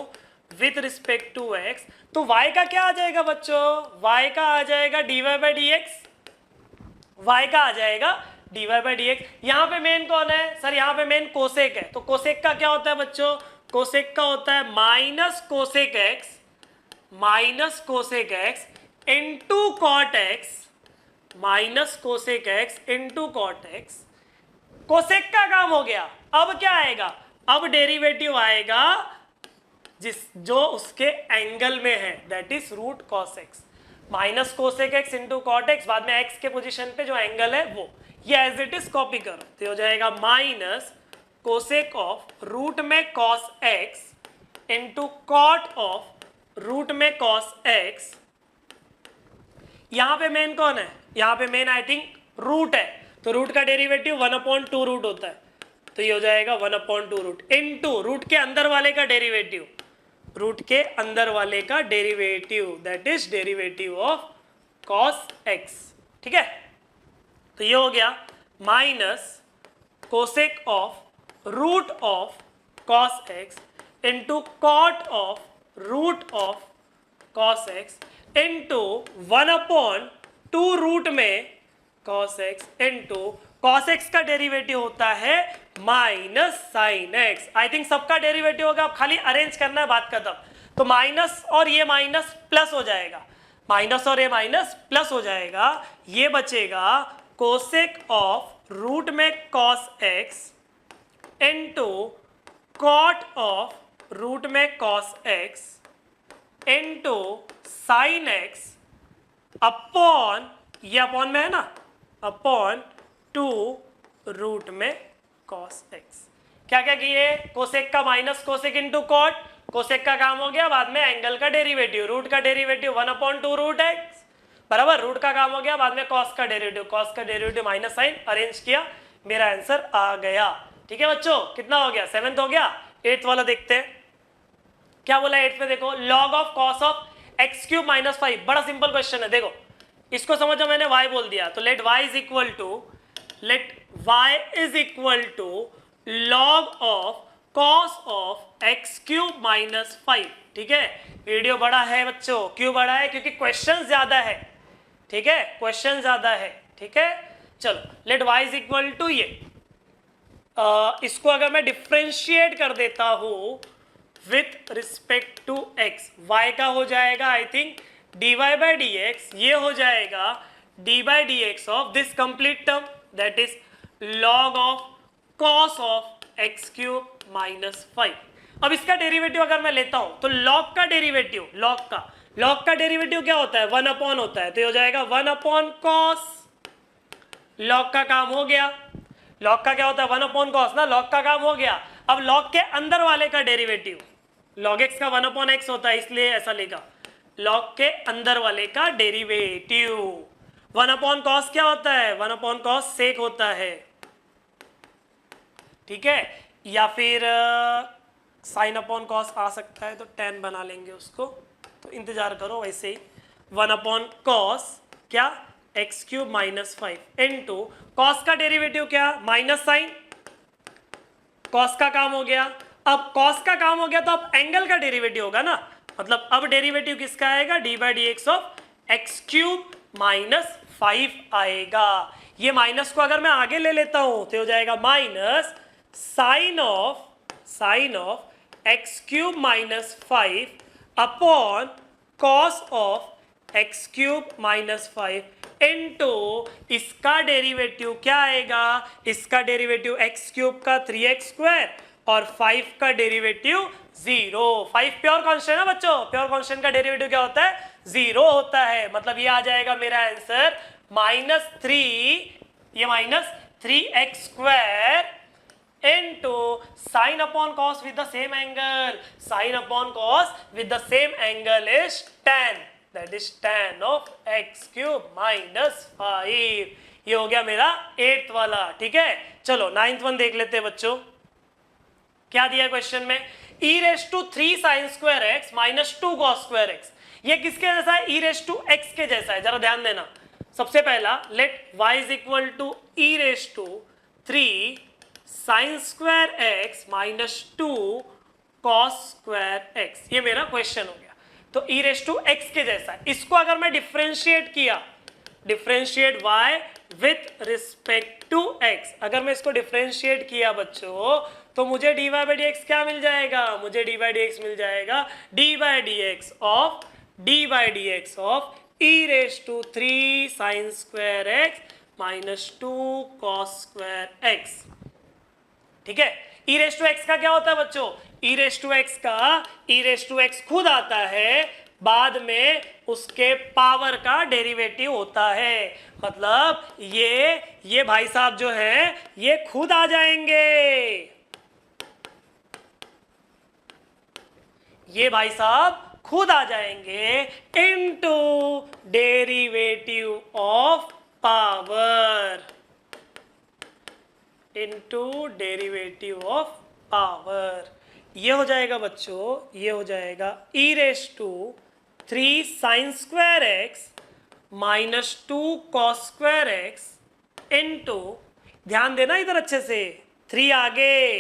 विथ रिस्पेक्ट टू x, तो y का क्या आ जाएगा बच्चों? y का आ जाएगा dy by d x. y का आ जाएगा dy बाई डी एक्स। यहाँ पे मेन कौन है सर? यहाँ पे मेन कोसेक है। तो कोसेक का क्या होता है बच्चों? कोसेक का होता है minus cosec x into cot x, minus cosec x into cot x. Cosec का काम हो गया। अब क्या आएगा? अब डेरिवेटिव आएगा जो उसके एंगल में है, that is root cos x. Minus cosec x into cot x, बाद में एक्स के पोजीशन पे जो एंगल है वो, ये एज इट इज कॉपी करो तो हो जाएगा माइनस कोसेक ऑफ रूट में cos x into cot of root में कॉस एक्स। यहां पे मेन कौन है? यहां पे मेन आई थिंक रूट है, तो रूट का डेरिवेटिव 1/2 रूट होता है, तो ये हो जाएगा 1/2 रूट इंटू रूट के अंदर वाले का डेरिवेटिव, रूट के अंदर वाले का derivative, that is derivative of cos x. ठीक है, तो ये हो गया minus cosec of root of cos x into cot of root of cos x into 1/2 root में cos x into cos x का डेरिवेटिव होता है minus sine x. I think सबका डेरिवेटिव होगा, आप खाली अरेंज करना है, बात खत्म। तो माइनस और ये माइनस प्लस हो जाएगा, माइनस और ये माइनस प्लस हो जाएगा, ये बचेगा कोसेक ऑफ रूट में cos x into cot of root में cos x into sine x upon, ये अपॉन में है ना, अपॉन 2 रूट में कॉस एक्स। क्या क्या किए? कोसेक का minus cosec into cot, cosec का काम हो गया, बाद में एंगल का डेरिवेटिव, रूट का डेरिवेटिव 1/2 रूट एक्स बराबर, रूट का काम हो गया, बाद में कॉस का डेरिवेटिव, कॉस का डेरिवेटिव माइनस साइन, अरेंज किया, मेरा आंसर आ गया। ठीक है बच्चों, कितना हो गया? 7th हो गया। 8th वाला देखते हैं क्या बोला 8th में। देखो log of cos of x cube minus 5, बड़ा सिंपल क्वेश्चन है। देखो इसको समझो, मैंने y बोल दिया, तो let y is equal to log of cos of x cube minus 5। ठीक है, वीडियो बड़ा है बच्चों, क्यों बड़ा है? क्योंकि क्वेश्चन ज्यादा है। ठीक है, क्वेश्चन ज्यादा है। ठीक है, चलो let y is equal to ये, इसको अगर मैं डिफ्रेंशिएट कर देता हूं with respect to x, y का हो जाएगा I think dy by d x, ये हो जाएगा d by d x of this complete term, that is log of cos of x cube minus 5। अब इसका डेरिवेटिव अगर मैं लेता हूं तो लॉग का डेरिवेटिव, लॉग का डेरिवेटिव क्या होता है? 1 होता है, तो ये हो जाएगा 1 कॉस। लॉग का काम हो गया, लॉग का क्या होता है? 1 कॉस ना, लॉग का काम हो गया। अब लॉग के अंदर वाले का डेरिवेटिव, लॉग एक्स का 1/x होता है, इसलिए ऐसा लिखा, लॉग के अंदर वाले का डेरिवेटिव। 1/cos क्या होता है? 1/cos सेक होता है। ठीक है, या फिर साइन अपॉन कॉस आ सकता है, तो tan बना लेंगे उसको, तो इंतजार करो। वैसे ही 1/cos क्या? X cube minus 5 into cos का डेरिवेटिव क्या? माइनस साइन, कॉस का काम हो गया। अब कॉस का काम हो गया तो अब एंगल का डेरिवेटिव होगा ना, मतलब अब डेरिवेटिव किसका आएगा? D by d x of x cube minus 5 आएगा। ये माइनस को अगर मैं आगे ले लेता हूं तो हो जाएगा minus sine of x cube minus 5 upon cos of x cube minus 5 into इसका डेरिवेटिव क्या आएगा? इसका डेरिवेटिव एक्स क्यूब का 3x स्क्वायर और 5 का डेरिवेटिव 0। 5 प्योर कांस्टेंट है बच्चों, प्योर कांस्टेंट का डेरिवेटिव क्या होता है? 0 होता है। मतलब ये आ जाएगा मेरा आंसर -3, ये -3x square into sin upon cos with the same angle. Sin upon cos with the same angle is tan, that is tan of x cube minus 5। ये हो गया मेरा 8th वाला। ठीक है, चलो 9th वन देख लेते हैं बच्चों, क्या दिया है क्वेश्चन में। E raise to 3 sine square x minus 2 cos square x, ये किसके जैसा है? ई रेस टू एक्स के जैसा है। जरा ध्यान देना, सबसे पहला let y is equal to e raise to 3 sine square x minus 2 cos square x, ये मेरा क्वेश्चन हो गया। तो ई रेस टू एक्स के जैसा है। इसको अगर मैं डिफरेंशिएट किया, differentiate y with respect to x, अगर मैं इसको डिफरेंशिएट किया बच्चों तो मुझे dy बाई डी एक्स क्या मिल जाएगा? मुझे dy बाई डी एक्स मिल जाएगा dy by d x of e raise to 3 sine square x minus 2 cos square x. ठीक है, ई रेस टू एक्स का क्या होता है बच्चों? ई रेस टू एक्स का ई रेस टू एक्स खुद आता है, बाद में उसके पावर का डेरिवेटिव होता है। मतलब ये भाई साहब जो है ये खुद आ जाएंगे, ये भाई साहब खुद आ जाएंगे into derivative of power, into derivative of power. ये हो जाएगा बच्चों, ये हो जाएगा e raise to 3 sine square x minus 2 cos square x into, ध्यान देना इधर अच्छे से, 3 आगे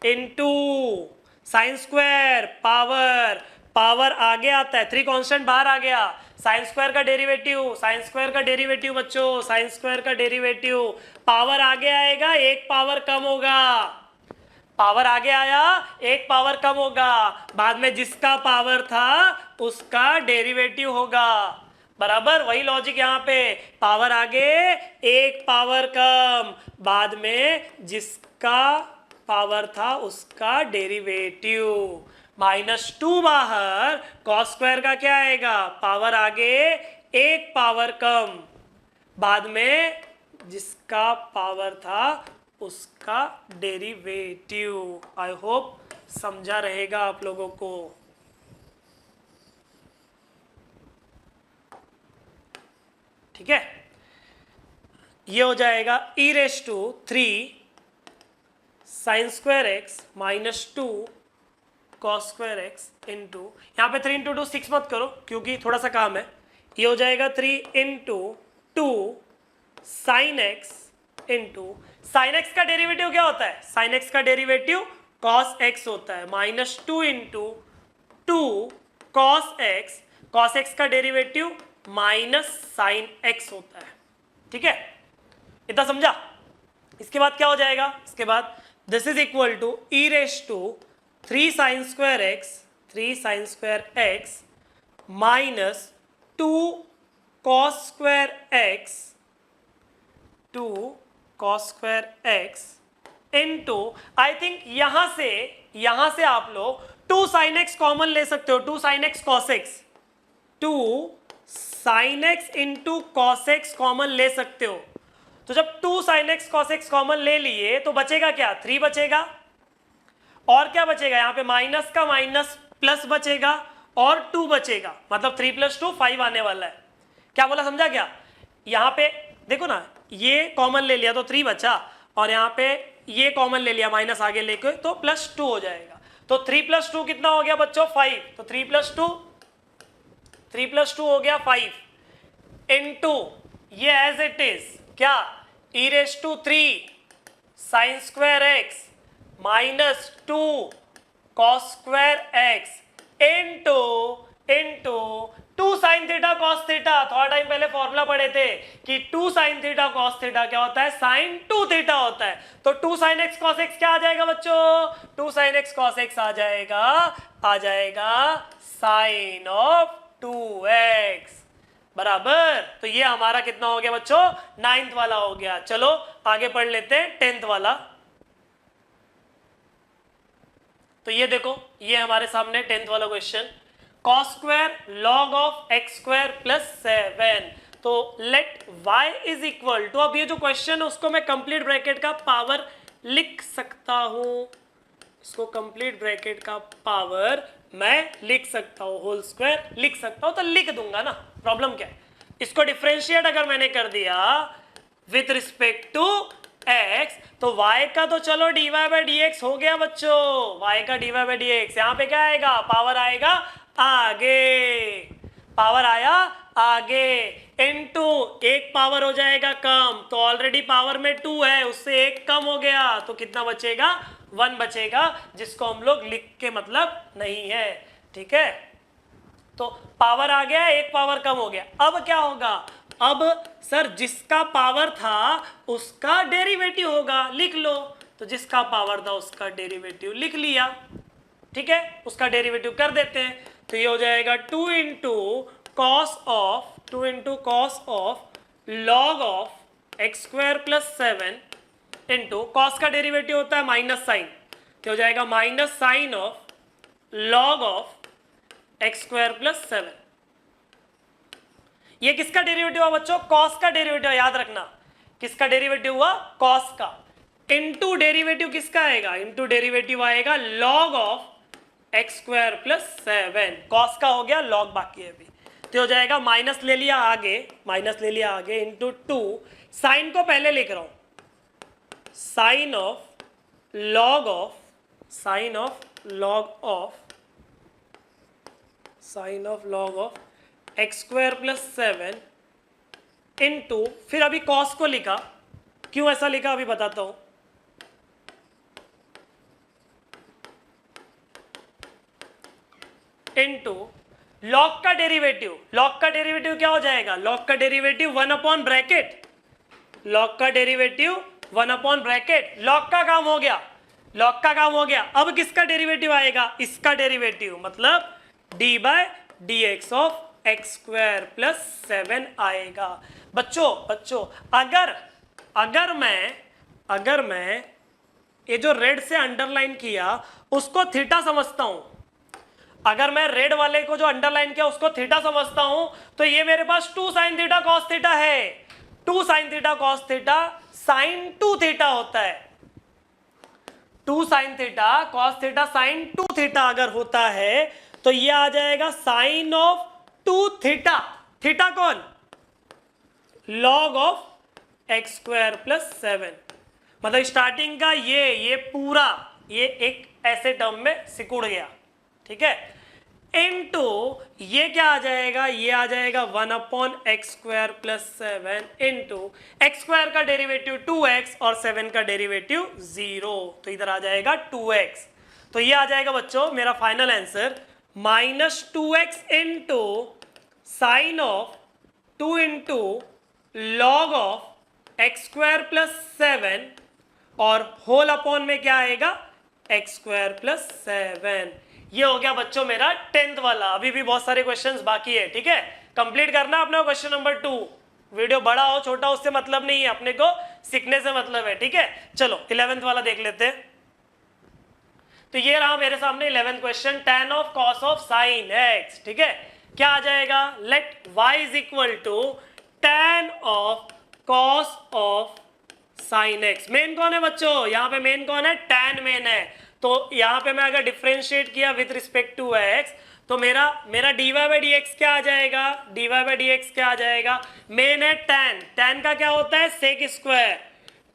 into sine square power, power आगे आता है, 3 कांस्टेंट बाहर आ गया, साइन स्क्वायर का डेरिवेटिव, साइन स्क्वायर का डेरिवेटिव बच्चों, साइन स्क्वायर का डेरिवेटिव, पावर आगे आएगा, एक पावर कम होगा, पावर आगे आया, एक पावर कम होगा, बाद में जिसका पावर था उसका डेरिवेटिव होगा। बराबर वही लॉजिक यहाँ पे, पावर आगे एक पावर कम, बाद में जिसका पावर था उसका डेरिवेटिव, -2 बाहर, कॉस स्क्वायर का क्या आएगा? पावर आगे एक पावर कम, बाद में जिसका पावर था उसका डेरिवेटिव। आई होप समझा रहेगा आप लोगों को। ठीक है, ये हो जाएगा e raise to 3 sine square x minus 2 cos square x into, यहाँ पे 3 इंटू 2 6 मत करो क्योंकि थोड़ा सा काम है। ये हो जाएगा 3 into 2 sine x into, sine x का डेरिवेटिव क्या होता है? साइन एक्स का डेरिवेटिव कॉस एक्स होता है, -2 into 2 cos x, cos x का डेरिवेटिव माइनस साइन एक्स होता है। ठीक है, इतना समझा? इसके बाद क्या हो जाएगा? इसके बाद this is equal to e raise to 3 sine square x minus 2 cos square x, 2 cos square x into, I think यहां से आप लोग 2 साइन एक्स कॉमन ले सकते हो, 2 sine x cos x, 2 sine x into cos x common ले सकते हो। तो जब 2 sine x cos x common ले लिए तो बचेगा क्या? 3 बचेगा, और क्या बचेगा? यहाँ पे माइनस का माइनस प्लस बचेगा और 2 बचेगा, मतलब 3 + 2 5 आने वाला है। क्या बोला, समझा क्या? यहाँ पे देखो ना, ये कॉमन ले लिया तो 3 बचा, और यहाँ पे ये कॉमन ले लिया माइनस आगे लेके तो +2 हो जाएगा। तो 3 + 2 कितना हो गया बच्चों? 5। तो 3 + 2 हो गया 5 इनटू ये एज इट इज क्या? E raise to 3 sine square x minus 2 cos square x into 2 sine theta cos theta. थोड़ा टाइम पहले फॉर्मूला पढ़े थे कि 2 साइन थीटा कॉस थीटा क्या होता है? साइन 2 थीटा होता है। तो 2 साइन एक्स कॉस एक्स क्या आ जाएगा बच्चों? 2 साइन एक्स कॉस एक्स आ जाएगा साइन ऑफ 2x बराबर। तो ये हमारा कितना हो गया बच्चों? 9th वाला हो गया। चलो आगे पढ़ लेते हैं 10th वाला। तो ये देखो, ये हमारे सामने 10th वाला question, cos square log of x square plus 7। तो let y is equal to, अब ये जो क्वेश्चन है उसको मैं कंप्लीट ब्रैकेट का पावर लिख सकता हूं, इसको कंप्लीट ब्रैकेट का पावर मैं लिख सकता हूं, होल स्क्वायर लिख सकता हूं, तो लिख दूंगा ना, प्रॉब्लम क्या है? इसको डिफरेंशिएट अगर मैंने कर दिया विथ रिस्पेक्ट टू x, तो y का तो चलो dy बाई डी एक्स हो गया बच्चों, y का dy बाई डी एक्स। यहाँ पे क्या आएगा, पावर आएगा आगे, पावर आया आगे, इनटू एक पावर हो जाएगा कम, तो ऑलरेडी पावर में 2 है, उससे एक कम हो गया, तो कितना बचेगा, 1 बचेगा, जिसको हम लोग लिख के मतलब नहीं है। ठीक है, तो पावर आ गया, एक पावर कम हो गया। अब क्या होगा, अब सर जिसका पावर था उसका डेरिवेटिव होगा, लिख लो। तो जिसका पावर था उसका डेरिवेटिव लिख लिया। ठीक है, उसका डेरिवेटिव कर देते हैं, तो ये हो जाएगा 2 into cos of log of x square plus 7 into cos का डेरिवेटिव होता है माइनस साइन, तो हो जाएगा minus sine of log of x square plus 7। ये किसका डेरिवेटिव हुआ बच्चों, कॉस का डेरिवेटिव, याद रखना किसका डेरिवेटिव हुआ, कॉस का। इनटू डेरिवेटिव किसका आएगा, इनटू डेरिवेटिव आएगा log of x square plus 7, cos का हो गया, लॉग बाकी है अभी, तो हो जाएगा माइनस ले लिया आगे इंटू 2, साइन को पहले लिख रहा हूं, sine of log of x square plus 7 into, फिर अभी कॉस को लिखा, क्यों ऐसा लिखा अभी बताता हूं, इंटू लॉग का डेरिवेटिव क्या हो जाएगा, लॉग का डेरिवेटिव 1 अपॉन ब्रैकेट, लॉग का काम हो गया, अब किसका डेरिवेटिव आएगा, इसका डेरिवेटिव, मतलब d by d x of x square plus 7 आएगा। बच्चों अगर मैं ये जो रेड से अंडरलाइन किया उसको थीटा समझता हूं, अगर मैं रेड वाले को जो अंडरलाइन किया उसको थीटा समझता हूं, तो ये मेरे पास 2 साइन थीटा कॉस थीटा है, 2 sine theta cos theta sine 2 theta होता है, 2 sine theta cos theta sine 2 theta अगर होता है तो ये आ जाएगा साइन ऑफ 2 थीटा, थीटा कौन, log of x square plus 7, मतलब स्टार्टिंग का ये पूरा ये एक ऐसे टर्म में सिकुड़ गया। ठीक है, इनटू ये क्या आ जाएगा, ये आ जाएगा 1 upon x square plus 7 into x square का डेरिवेटिव 2x और 7 का डेरिवेटिव 0, तो इधर आ जाएगा 2x, तो ये आ जाएगा बच्चों मेरा final answer minus 2x into sine of 2 into log of x square plus 7 और होल अपॉन में क्या आएगा, एक्स स्क्वायर प्लस 7। ये हो गया बच्चों मेरा 10th वाला, अभी भी बहुत सारे क्वेश्चंस बाकी है। ठीक है, कंप्लीट करना अपने क्वेश्चन नंबर 2, वीडियो बड़ा हो छोटा उससे मतलब नहीं है, अपने को सीखने से मतलब है। ठीक है, चलो 11th वाला देख लेते हैं। तो ये रहा मेरे सामने 11th question, tan of cos of sin x। ठीक है, क्या आ जाएगा, let y is equal to tan of cos of sin x। Main कौन है बच्चों, यहाँ पे मेन कौन है, tan मेन है, तो यहाँ पे मैं अगर डिफरेंशिएट किया विथ रिस्पेक्ट टू x तो मेरा dy बाई डी एक्स क्या आ जाएगा, dy बाई डी एक्स क्या आ जाएगा, मेन है tan का क्या होता है, सेक स्क्वायर,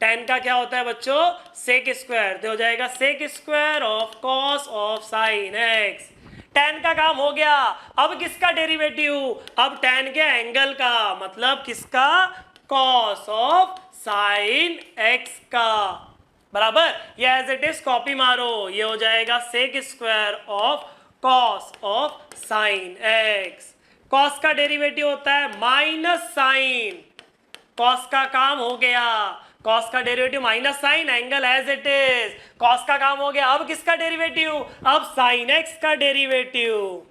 tan का क्या होता है बच्चों, सेक स्क्वायर, तो हो जाएगा sec square of cos of sin x। tan का काम हो गया, अब किसका डेरिवेटिव, अब tan के एंगल का, मतलब किसका, cos ऑफ sin x का, बराबर, ये एज इट इज कॉपी मारो, ये हो जाएगा sec square of cos of sin x। cos का डेरिवेटिव होता है माइनस साइन, cos का काम हो गया, cos का derivative minus sine, angle as it is, cos का काम हो गया, अब किसका डेरिवेटिव, अब sin x का डेरिवेटिव,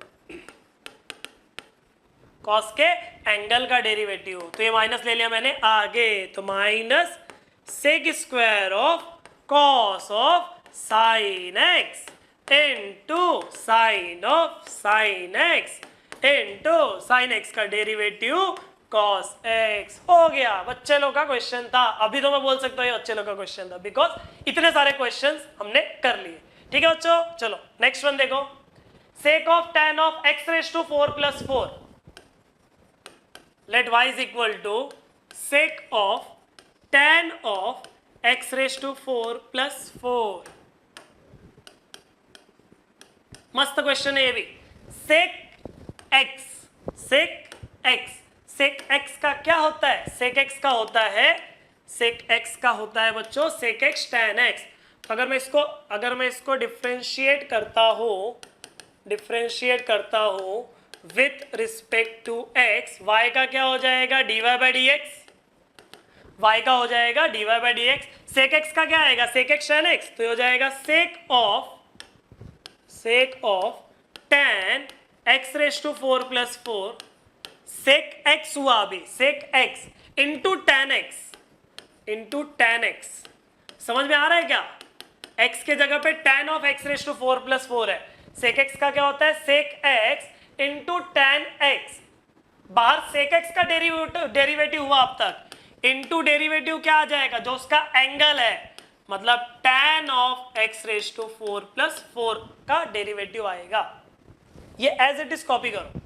cos के एंगल का डेरिवेटिव, तो ये माइनस ले लिया मैंने आगे, तो minus sec square of cos of sin x into sine of sin x into sin x का डेरिवेटिव cos x। हो गया, बच्चे लोग का क्वेश्चन था, अभी तो मैं बोल सकता हूँ ये बच्चे लोग का क्वेश्चन था, बिकॉज इतने सारे क्वेश्चंस हमने कर लिए। ठीक है बच्चों, चलो नेक्स्ट वन देखो, sec of tan of x raise to 4 plus 4, let y is equal to sec of tan of x raise to 4 plus 4। मस्त क्वेश्चन है ये भी। सेक एक्स का क्या होता है? सेक एक्स का होता है बच्चों सेक एक्स टैन एक्स। तो अगर मैं इसको डिफरेंशिएट करता हूं with respect to x, y का क्या हो जाएगा? dy by d x. y का हो जाएगा dy by d x. Sec x का क्या आएगा? Sec x tan x. तो ये हो जाएगा sec of tan x raise to 4 plus 4। Sec x हुआ अभी, sec x into tan x. समझ में आ रहा है क्या? x के जगह पे tan of x raise to 4 plus 4 है। सेक एक्स का क्या होता है? Sec x into tan x. बाहर सेक एक्स का डेरिवेटिव हुआ अब तक, इंटू डेरिवेटिव क्या आ जाएगा? जो उसका एंगल है, मतलब tan of x raise to 4 plus 4 का डेरिवेटिव आएगा। ये एज इट इज कॉपी करो।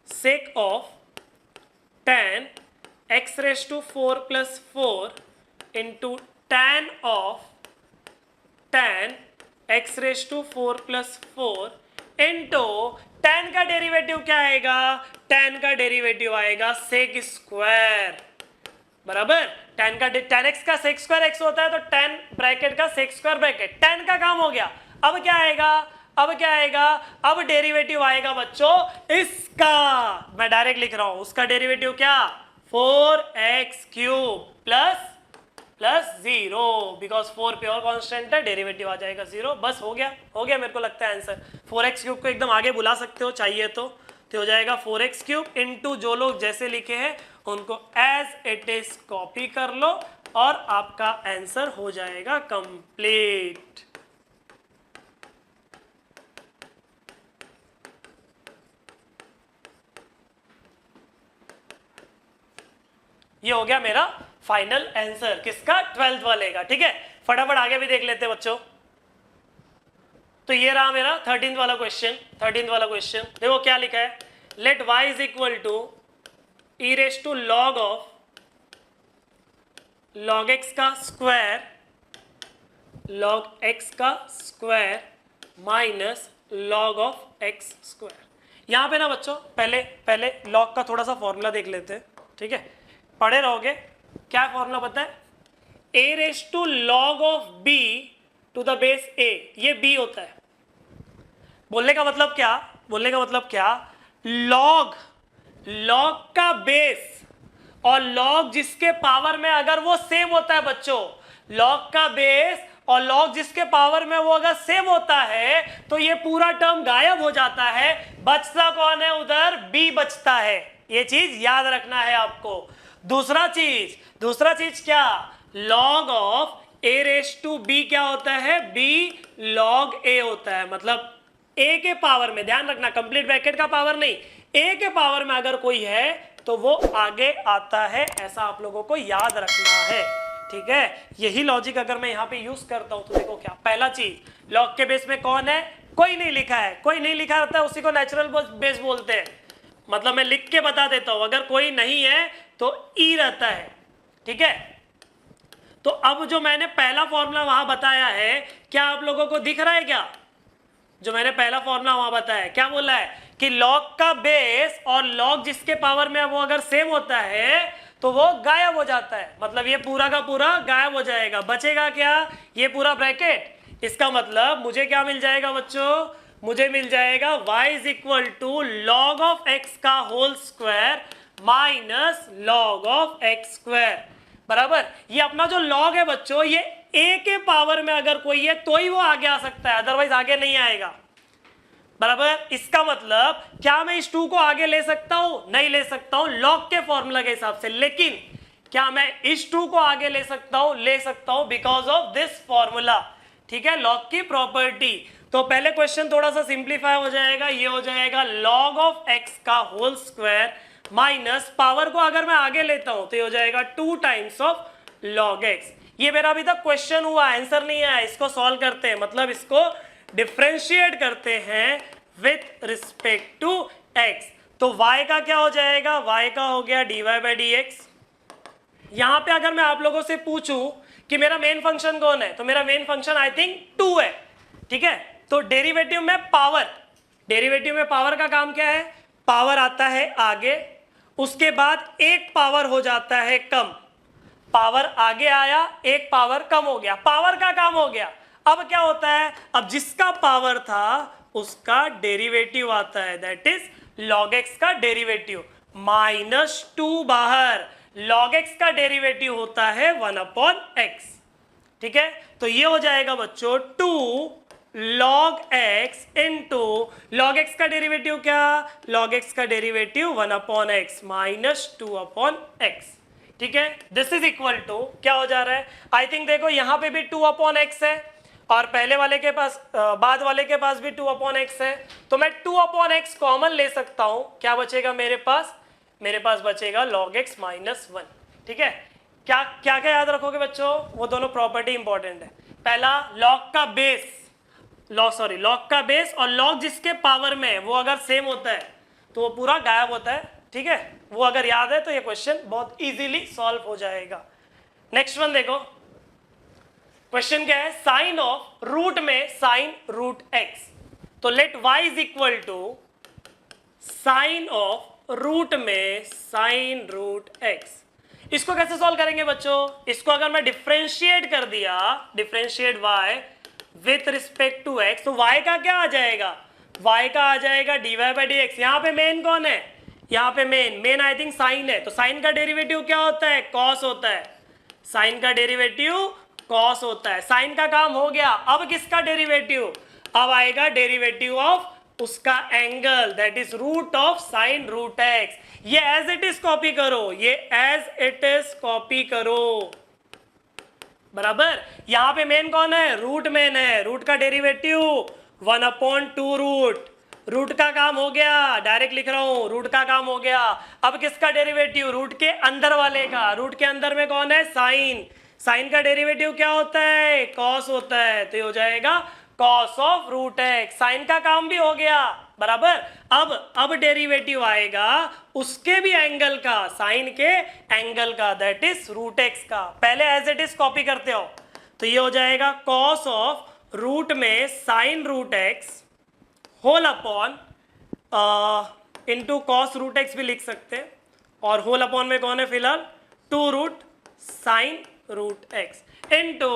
Sec of tan x raise to 4 plus 4 into tan of tan x raise to 4 plus 4 into tan का डेरिवेटिव क्या आएगा? टैन का डेरिवेटिव आएगा sec square, बराबर। टैन एक्स का सेक स्क्वायर एक्स होता है, तो टैन ब्रैकेट का सेक स्क्वायर ब्रैकेट। टैन का काम हो गया। अब क्या आएगा? अब डेरिवेटिव आएगा बच्चों इसका, मैं डायरेक्ट लिख रहा हूं, उसका डेरिवेटिव क्या? 4x cube plus 0, because 4 pure constant है, डेरिवेटिव आ जाएगा 0। बस हो गया मेरे को लगता है आंसर। 4x क्यूब को एकदम आगे बुला सकते हो चाहिए तो हो जाएगा 4x क्यूब इंटू जो लोग जैसे लिखे हैं उनको एज इट इज कॉपी कर लो और आपका आंसर हो जाएगा कंप्लीट। ये हो गया मेरा फाइनल आंसर किसका? 12th वाले का। ठीक है, फटाफट आगे भी देख लेते हैं बच्चों। तो ये रहा मेरा 13th वाला क्वेश्चन। देखो क्या लिखा है, let y is equal to e raise to log of log x का square minus log of x square. यहां पे ना बच्चों पहले लॉग का थोड़ा सा फॉर्मूला देख लेते हैं। ठीक है, पढ़े रहोगे। क्या फॉर्मूला पता है? a raise to log of b to the base a, ये b होता है। बोलने का मतलब क्या? लॉग का बेस और लॉग जिसके पावर में अगर वो सेम होता है बच्चों, लॉग का बेस और लॉग जिसके पावर में वो अगर सेम होता है तो ये पूरा टर्म गायब हो जाता है। बचता कौन है? उधर b बचता है। ये चीज याद रखना है आपको। दूसरा चीज क्या? Log of a raise to b क्या होता है? b log a होता है। मतलब a के पावर में, ध्यान रखना कंप्लीट ब्रैकेट का पावर नहीं, a के पावर में अगर कोई है तो वो आगे आता है, ऐसा आप लोगों को याद रखना है। ठीक है, यही लॉजिक अगर मैं यहाँ पे यूज करता हूं तो देखो क्या, पहला चीज लॉग के बेस में कौन है? कोई नहीं लिखा रहता है, उसी को नेचुरल बेस बोलते हैं। मतलब मैं लिख के बता देता हूं, अगर कोई नहीं है तो ई रहता है। ठीक है, तो अब जो मैंने पहला फॉर्मूला वहां बताया है, क्या आप लोगों को दिख रहा है क्या? जो मैंने पहला फॉर्मूला वहां बताया, क्या बोला है कि लॉग का बेस और लॉग जिसके पावर में वो अगर सेम होता है तो वो गायब हो जाता है। मतलब ये पूरा का पूरा गायब हो जाएगा। बचेगा क्या? ये पूरा ब्रैकेट। इसका मतलब मुझे क्या मिल जाएगा बच्चों? मुझे मिल जाएगा y is equal to log of x का whole square minus log of x square, बराबर। ये अपना जो लॉग है बच्चों, ये a के पावर में अगर कोई है तो ही वो आगे आ सकता है, अदरवाइज आगे नहीं आएगा, बराबर। इसका मतलब क्या मैं इस 2 को आगे ले सकता हूं? नहीं ले सकता हूं लॉग के फॉर्मूला के हिसाब से। लेकिन क्या मैं इस 2 को आगे ले सकता हूं? ले सकता हूं बिकॉज ऑफ दिस फॉर्मूला। ठीक है, लॉग की प्रॉपर्टी। तो पहले क्वेश्चन थोड़ा सा सिंप्लीफाई हो जाएगा। ये हो जाएगा लॉग ऑफ एक्स का होल स्क्वायर माइनस पावर को अगर मैं आगे लेता हूं तो ये हो जाएगा 2 टाइम्स ऑफ लॉग एक्स। ये मेरा अभी तक क्वेश्चन हुआ, आंसर नहीं आया। इसको सॉल्व करते हैं, मतलब इसको डिफरेंशिएट करते हैं विथ रिस्पेक्ट टू एक्स। तो y का क्या हो जाएगा? y का हो गया dy बाई डी एक्स यहां पे अगर मैं आप लोगों से पूछूं कि मेरा मेन फंक्शन कौन है, तो मेरा मेन फंक्शन आई थिंक 2 है, ठीक है। तो डेरिवेटिव में पावर, डेरिवेटिव में पावर का काम क्या है, पावर आता है आगे, उसके बाद एक पावर हो जाता है कम, पावर आगे आया, एक पावर कम हो गया, पावर का काम हो गया। अब क्या होता है, अब जिसका पावर था उसका डेरिवेटिव आता है, दैट इज log x का डेरिवेटिव, -2 बाहर, log x का डेरिवेटिव होता है 1/x, ठीक है। तो ये हो जाएगा बच्चों 2 log x into log x का डेरिवेटिव क्या, log x का डेरिवेटिव 1/x -2/x, ठीक है। दिस इज इक्वल टू क्या हो जा रहा है, आई थिंक देखो यहां पे भी 2/x है और पहले वाले के पास बाद वाले के पास भी 2/x है, तो मैं 2/x कॉमन ले सकता हूं, क्या बचेगा मेरे पास, मेरे पास बचेगा log x -1, ठीक है। क्या क्या क्या याद रखोगे बच्चों, वो दोनों प्रॉपर्टी इंपॉर्टेंट है। पहला log का बेस, log का बेस और log जिसके पावर में है वो अगर सेम होता है तो वो पूरा गायब होता है, ठीक है। वो अगर याद है तो ये क्वेश्चन बहुत इजीली सॉल्व हो जाएगा। नेक्स्ट वन देखो, क्वेश्चन क्या है, साइन ऑफ रूट में साइन रूट एक्स, तो let y is equal to sine of root में साइन रूट एक्स। इसको कैसे सॉल्व करेंगे बच्चों, इसको अगर मैं डिफरेंशिएट कर दिया, differentiate y with respect to x, तो y का क्या आ जाएगा, y का आ जाएगा dy/dx। यहां पे मेन कौन है, यहां पे मेन आई थिंक साइन है, तो साइन का डेरिवेटिव क्या होता है, कॉस होता है, साइन का डेरिवेटिव कॉस होता है, साइन का काम हो गया। अब किसका डेरिवेटिव, अब आएगा डेरिवेटिव ऑफ उसका angle, that is root of sine root x. ये एज इट इज कॉपी करो, ये एज इट इज कॉपी करो, बराबर। यहां पे मेन कौन है, रूट मेन है, रूट का डेरिवेटिव 1/2 रूट, रूट का काम हो गया, डायरेक्ट लिख रहा हूं, रूट का काम हो गया। अब किसका डेरिवेटिव, रूट के अंदर वाले का, रूट के अंदर में कौन है, साइन, साइन का डेरिवेटिव क्या होता है, कॉस होता है, तो ये हो जाएगा cos of root x, sine का काम भी हो गया, बराबर। अब डेरिवेटिव आएगा उसके भी एंगल का, साइन के एंगल का, दैट इज रूट एक्स का। पहले एज इट इज कॉपी करते हो, तो ये हो जाएगा कॉस ऑफ रूट में sine root x whole upon into cos root x भी लिख सकते हैं, और होल अपॉन में कौन है फिलहाल, 2 root sine root x into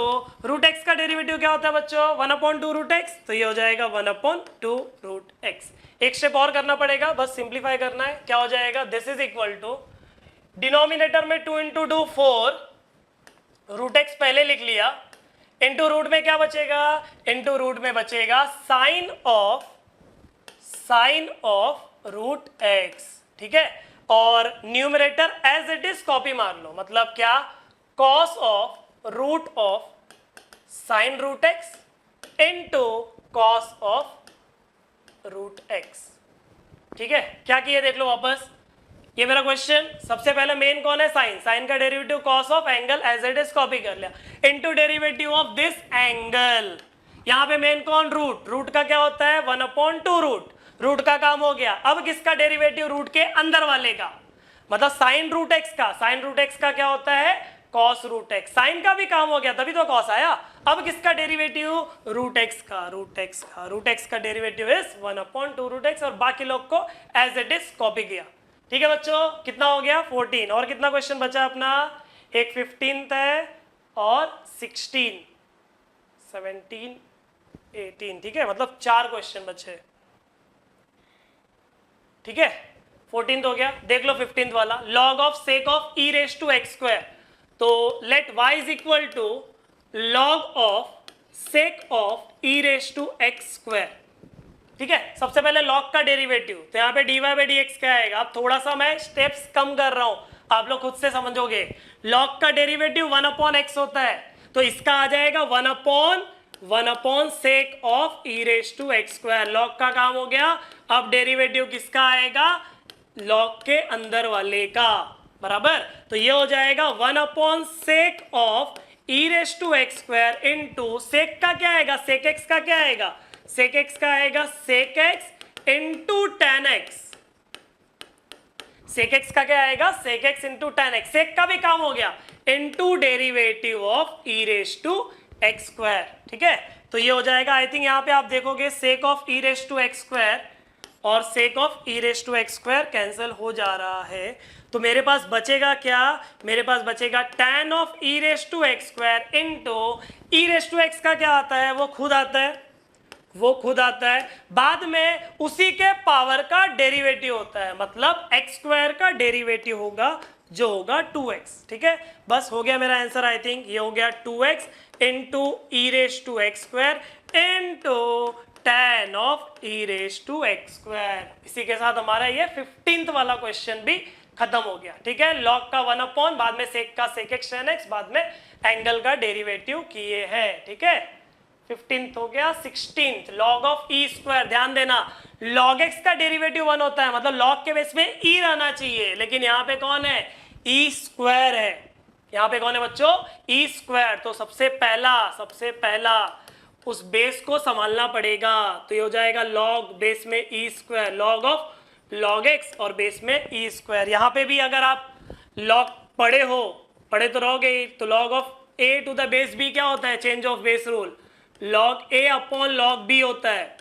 root x का डेरिवेटिव क्या होता है बच्चों, 1/2 रूट एक्स, तो ये हो जाएगा 1/2 रूट एक्स। एक स्टेप और करना पड़ेगा, बस सिंप्लीफाई करना है, क्या हो जाएगा, this is equal to denominator में 2 × 2 4, रूट एक्स पहले लिख लिया, इंटू रूट में क्या बचेगा, इंटू रूट में बचेगा साइन ऑफ रूट एक्स, ठीक है। और numerator as it is copy मार लो, मतलब क्या, cos of root of sine root x into cos of root x, ठीक है। क्या किए देख लो वापस, ये मेरा क्वेश्चन, सबसे पहले मेन कौन है, साइन, साइन का derivative cos of angle as it is copy कर लिया, into derivative of this angle, यहां पे मेन कौन, रूट, रूट का क्या होता है 1/2 रूट, रूट का काम हो गया। अब किसका डेरिवेटिव, रूट के अंदर वाले का, मतलब साइन रूट एक्स का, साइन रूट एक्स का क्या होता है, कॉस रूट एक्स, साइन का भी काम हो गया तभी तो कॉस आया। अब किसका डेरिवेटिव, रूट एक्स का, रूट एक्स का डेरिवेटिव इज 1/2 रूट एक्स, और बाकी लोग को एज इट इज कॉपी किया, ठीक है बच्चों। कितना हो गया 14, और कितना क्वेश्चन बचा अपना, एक 15th है और 16, 17, 18, ठीक है, मतलब 4 क्वेश्चन बचे, ठीक है। 14th हो गया, देख लो 15th वाला, log of sec of e raise to x square, तो let y is equal to log of sec of e raise to x square, ठीक है। सबसे पहले log का डेरिवेटिव, तो यहाँ पे dy/dx क्या आएगा, अब थोड़ा सा मैं स्टेप्स कम कर रहा हूं, आप लोग खुद से समझोगे। log का डेरिवेटिव 1/x होता है, तो इसका आ जाएगा 1/1 sec of e raise to x square, log का काम हो गया। अब डेरिवेटिव किसका आएगा, log के अंदर वाले का, बराबर। तो ये हो जाएगा 1/, sec of e raise to x square into sec का क्या आएगा, सेक एक्स का क्या आएगा, सेक एक्स का आएगा sec x into tan x, sec x का क्या आएगा, sec x into tan x, sec का भी काम हो गया, into derivative of e raise to x square. ठीक है, तो ये हो जाएगा, आई थिंक यहाँ पे आप देखोगे sec of e raise to x square और sec of e raise to x square cancel हो जा रहा है, तो मेरे पास बचेगा क्या, मेरे पास बचेगा tan of e raise to x square into e raise to x का क्या आता है, वो खुद आता है, वो खुद आता है, बाद में उसी के पावर का डेरिवेटिव होता है, मतलब एक्स स्क्वायर का डेरिवेटिव होगा जो होगा 2x। ठीक है, बस हो गया मेरा आंसर, आई थिंक ये हो गया 2x into e raise to x square into tan of e raise to x square. इसी के साथ हमारा ये 15th वाला क्वेश्चन भी खत्म हो गया। ठीक है, लॉग का 1 अपॉन, बाद में सेक का सेक एक्स tan x, बाद में एंगल का डेरिवेटिव किए हैं। ठीक है, 15th हो गया। 16th log of e square, ध्यान देना लॉग एक्स का डेरिवेटिव 1 होता है, मतलब लॉग के बेस में ई रहना चाहिए, लेकिन यहाँ पे कौन है, ई स्क्वायर है, यहाँ पे कौन है बच्चों, ई स्क्वायर, तो सबसे पहला उस बेस को संभालना पड़ेगा, तो ये हो जाएगा लॉग बेस में e square, log of log x और बेस में ई स्क्वायर। यहाँ पे भी अगर आप लॉग पढ़े तो रहोगे, तो log of a to the base b क्या होता है, change of base rule, log a upon log b होता है,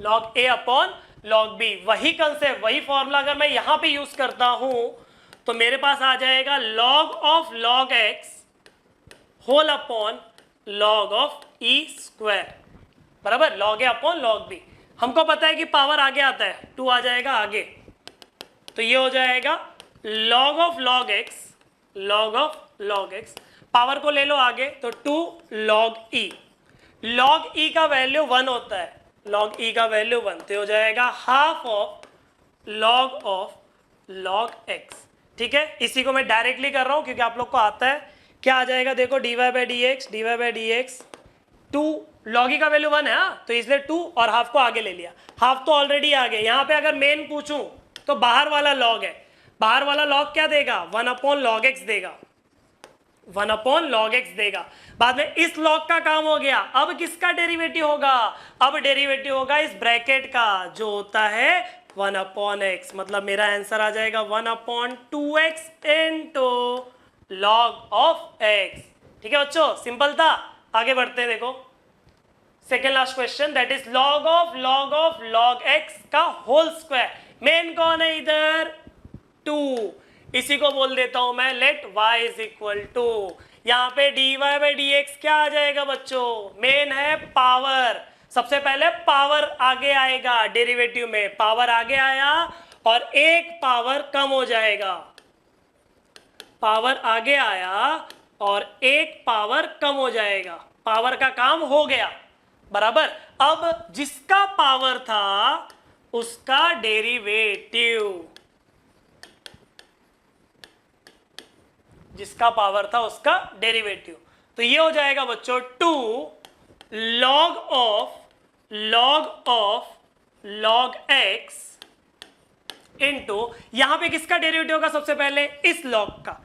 log a upon log b, वही कंसेप्ट, वही फॉर्मूला अगर मैं यहां पे यूज करता हूं तो मेरे पास आ जाएगा log of log x whole upon log of e square, बराबर, log a upon log b. हमको पता है कि पावर आगे आता है, 2 आ जाएगा आगे, तो ये हो जाएगा log of log x, log of log x, power को ले लो आगे, तो 2 लॉग ई, लॉग ई का वैल्यू 1 होता है, लॉग ई का वैल्यू 1, तो हो जाएगा हाफ ऑफ लॉग एक्स। ठीक है, इसी को मैं डायरेक्टली कर रहा हूं क्योंकि आप लोग को आता है, क्या आ जाएगा देखो, dy by d x, 2 log e का वैल्यू 1 है, तो इसलिए 2 और हाफ को आगे ले लिया, हाफ तो ऑलरेडी आ गया। यहाँ पे अगर मेन पूछूं तो बाहर वाला लॉग है, बाहर वाला लॉग क्या देगा, 1 अपॉन लॉग एक्स देगा, 1 अपॉन लॉग एक्स देगा, बाद में इस लॉग का काम हो गया, अब किसका डेरिवेटिव होगा, अब डेरिवेटिव होगा इस ब्रैकेट का जो होता है 1 अपॉन एक्स, मतलब मेरा आंसर आ जाएगा 1 upon 2x into log of x. ठीक है बच्चों, सिंपल था, आगे बढ़ते हैं, देखो second last question, that is log of log x का होल स्क्वायर, मेन कौन है इधर, 2, इसी को बोल देता हूं मैं let y is equal to, यहाँ पे dy बाई डी एक्स क्या आ जाएगा बच्चों, मेन है पावर, सबसे पहले पावर आगे आएगा, डेरिवेटिव में पावर आगे आया और एक पावर कम हो जाएगा, पावर आगे आया और एक पावर कम हो जाएगा, पावर का काम हो गया, बराबर। अब जिसका पावर था उसका डेरिवेटिव, जिसका पावर था उसका डेरिवेटिव, तो ये हो जाएगा बच्चों 2 log of log x into, यहां पे किसका डेरिवेटिव होगा, सबसे पहले इस लॉग का,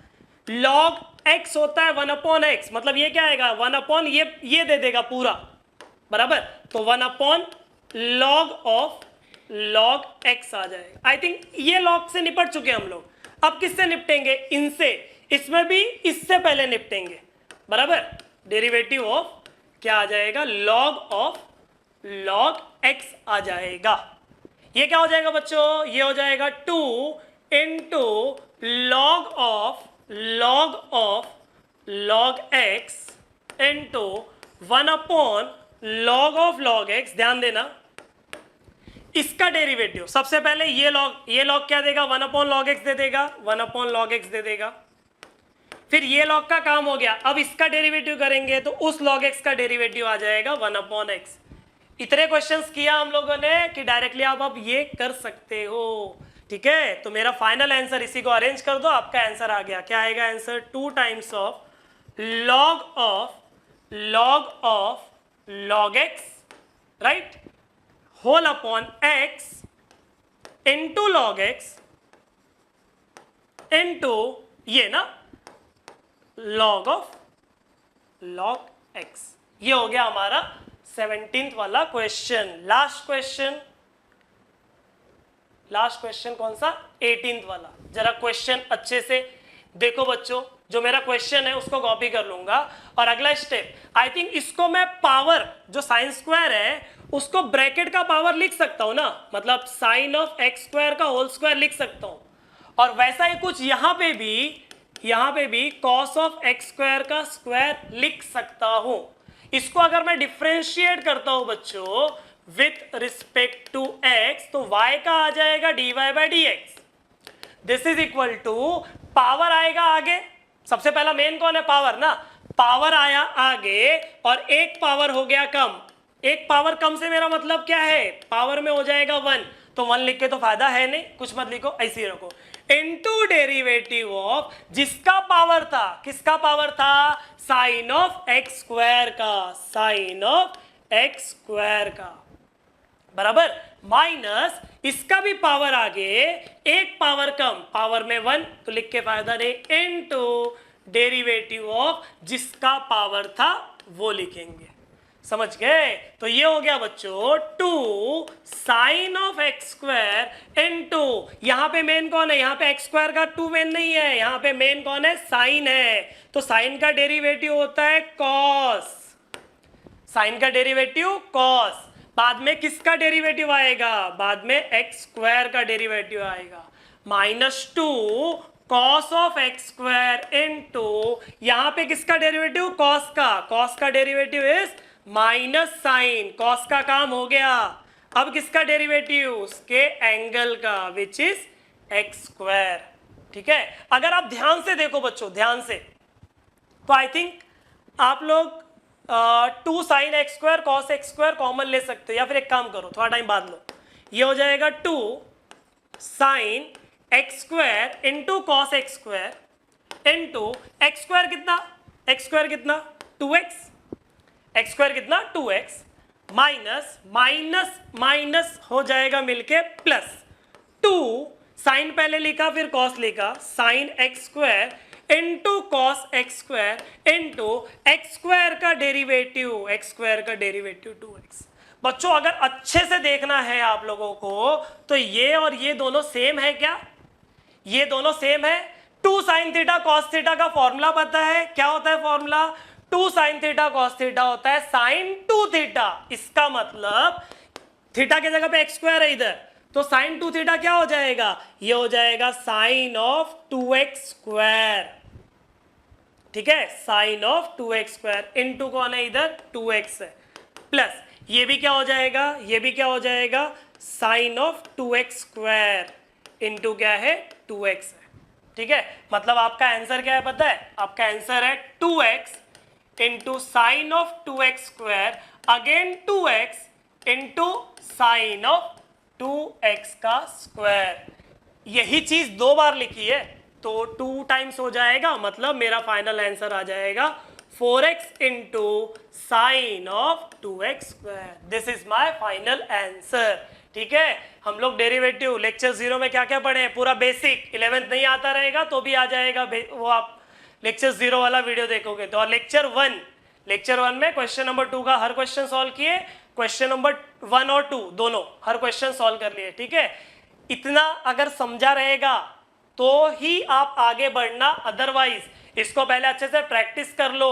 लॉग एक्स होता है 1 अपॉन एक्स, मतलब ये क्या आएगा 1 अपॉन ये दे देगा पूरा, बराबर, तो 1 upon log of log x आ जाएगा। आई थिंक ये लॉग से निपट चुके हम लोग, अब किससे निपटेंगे, इनसे, इसमें भी इससे पहले निपटेंगे, बराबर, डेरिवेटिव ऑफ क्या आ जाएगा, लॉग ऑफ लॉग एक्स आ जाएगा। ये क्या हो जाएगा बच्चों, ये हो जाएगा 2 into log of log x into 1 upon log of log x. ध्यान देना, इसका डेरिवेटिव सबसे पहले ये लॉग क्या देगा, 1 अपॉन लॉग एक्स दे देगा, 1 अपॉन लॉग एक्स दे देगा, फिर ये लॉग का काम हो गया, अब इसका डेरिवेटिव करेंगे तो उस लॉग एक्स का डेरिवेटिव आ जाएगा 1 अपॉन एक्स। इतने क्वेश्चंस किया हम लोगों ने कि डायरेक्टली आप अब ये कर सकते हो। ठीक है, तो मेरा फाइनल आंसर, इसी को अरेंज कर दो, आपका आंसर आ गया, क्या आएगा answer, 2 times of log x, right, whole upon x into log x into ये ना लॉग ऑफ लॉग एक्स। ये हो गया हमारा 17th वाला question. Last question, last question कौन सा, 18th वाला। जरा क्वेश्चन अच्छे से देखो बच्चों, जो मेरा क्वेश्चन है उसको कॉपी कर लूंगा। और अगला स्टेप, आई थिंक इसको मैं पावर, जो साइन स्क्वायर है उसको ब्रैकेट का पावर लिख सकता हूं ना, मतलब साइन ऑफ एक्स स्क्वायर का होल स्क्वायर लिख सकता हूं। और वैसा ही कुछ यहां पे भी कॉस ऑफ एक्स स्क्वायर का स्क्वायर लिख सकता हूं। इसको अगर मैं डिफरेंशिएट करता हूं बच्चों विथ रिस्पेक्ट टू एक्स, तो y का आ जाएगा dy by d x. This is equal to power आएगा आगे, सबसे पहला मेन कौन है, पावर ना, पावर आया आगे और एक पावर हो गया कम। एक पावर कम से मेरा मतलब क्या है, पावर में हो जाएगा 1, तो 1 लिख के तो फायदा है नहीं, कुछ मत लिखो, ऐसे ही रखो, इनटू डेरिवेटिव ऑफ जिसका पावर था, किसका पावर था, साइन ऑफ एक्स स्क्वायर का, साइन ऑफ एक्स स्क्वायर का, बराबर, माइनस इसका भी पावर आगे, एक पावर कम, पावर में 1 तो लिख के फायदा नहीं, इनटू डेरिवेटिव ऑफ जिसका पावर था वो लिखेंगे। समझ गए? तो ये हो गया बच्चों 2 sine of x square into, यहां पे मेन कौन है, यहां पे एक्स स्क्वायर का 2 मेन नहीं है, यहां पे मेन कौन है, साइन है, तो साइन का डेरिवेटिव होता है कॉस, साइन का डेरिवेटिव कॉस, बाद में किसका डेरिवेटिव आएगा, बाद में एक्स स्क्वायर का डेरिवेटिव आएगा, -2 cos of x square into, यहां पे किसका डेरिवेटिव, कॉस का, कॉस का derivative is minus sine, cos का काम हो गया, अब किसका डेरिवेटिव, उसके एंगल का, विच इज एक्स स्क्वायर। ठीक है, अगर आप ध्यान से देखो बच्चों, ध्यान से, तो आई थिंक आप लोग 2 sine x square cos x square common ले सकते हो, या फिर एक काम करो, थोड़ा टाइम बाद लो, ये हो जाएगा 2 sine x square into cos x square into x square कितना, एक्स स्क्वायर कितना 2x, एक्स स्क्वायर कितना 2x, माइनस माइनस माइनस हो जाएगा मिलके प्लस, 2 साइन पहले लिखा फिर कॉस लिखा, sine x square into cos x square into x square का डेरिवेटिव, एक्स स्क्वायर का डेरिवेटिव 2x। बच्चों अगर अच्छे से देखना है आप लोगों को, तो ये और ये दोनों सेम है क्या, ये दोनों सेम है। 2 साइन थीटा कॉस थीटा का फॉर्मूला पता है, क्या होता है formula, 2 sine theta cos theta होता है साइन 2 थीटा, इसका मतलब थीटा की जगह पे एक्स स्क्वायर है इधर, तो साइन 2 थीटा क्या हो जाएगा, ये हो जाएगा साइन ऑफ 2x स्क्वायर। ठीक है, sine of 2x square into कौन है इधर 2x है, प्लस ये भी क्या हो जाएगा, ये भी क्या हो जाएगा, sign of 2x square into क्या है 2x है। ठीक है, मतलब आपका आंसर क्या है पता है, आपका आंसर है 2x into sine of 2x square again 2x into sine of 2x का स्क्वायर। यही चीज 2 बार लिखी है तो 2 टाइम्स हो जाएगा, मतलब मेरा फाइनल आंसर आ जाएगा 4x into sine of 2x square. This is my final answer. ठीक है, हम लोग डेरिवेटिव लेक्चर 0 में क्या क्या पढ़े हैं, पूरा बेसिक, 11th नहीं आता रहेगा तो भी आ जाएगा, वो आप लेक्चर 0 वाला वीडियो देखोगे तो। और लेक्चर 1 में क्वेश्चन नंबर 2 का हर क्वेश्चन सॉल्व किए, क्वेश्चन नंबर 1 और 2 दोनों हर क्वेश्चन सॉल्व कर लिए। ठीक है, इतना अगर समझा रहेगा तो ही आप आगे बढ़ना, अदरवाइज इसको पहले अच्छे से प्रैक्टिस कर लो।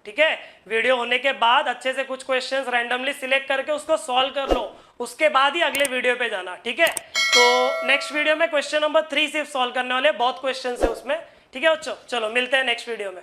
ठीक है, वीडियो होने के बाद अच्छे से कुछ क्वेश्चंस रैंडमली सिलेक्ट करके उसको सॉल्व कर लो, उसके बाद ही अगले वीडियो पे जाना। ठीक है, तो नेक्स्ट वीडियो में क्वेश्चन नंबर 3 सिर्फ सॉल्व करने वाले, बहुत क्वेश्चंस है उसमें। ठीक है बच्चों, चलो मिलते हैं नेक्स्ट वीडियो में।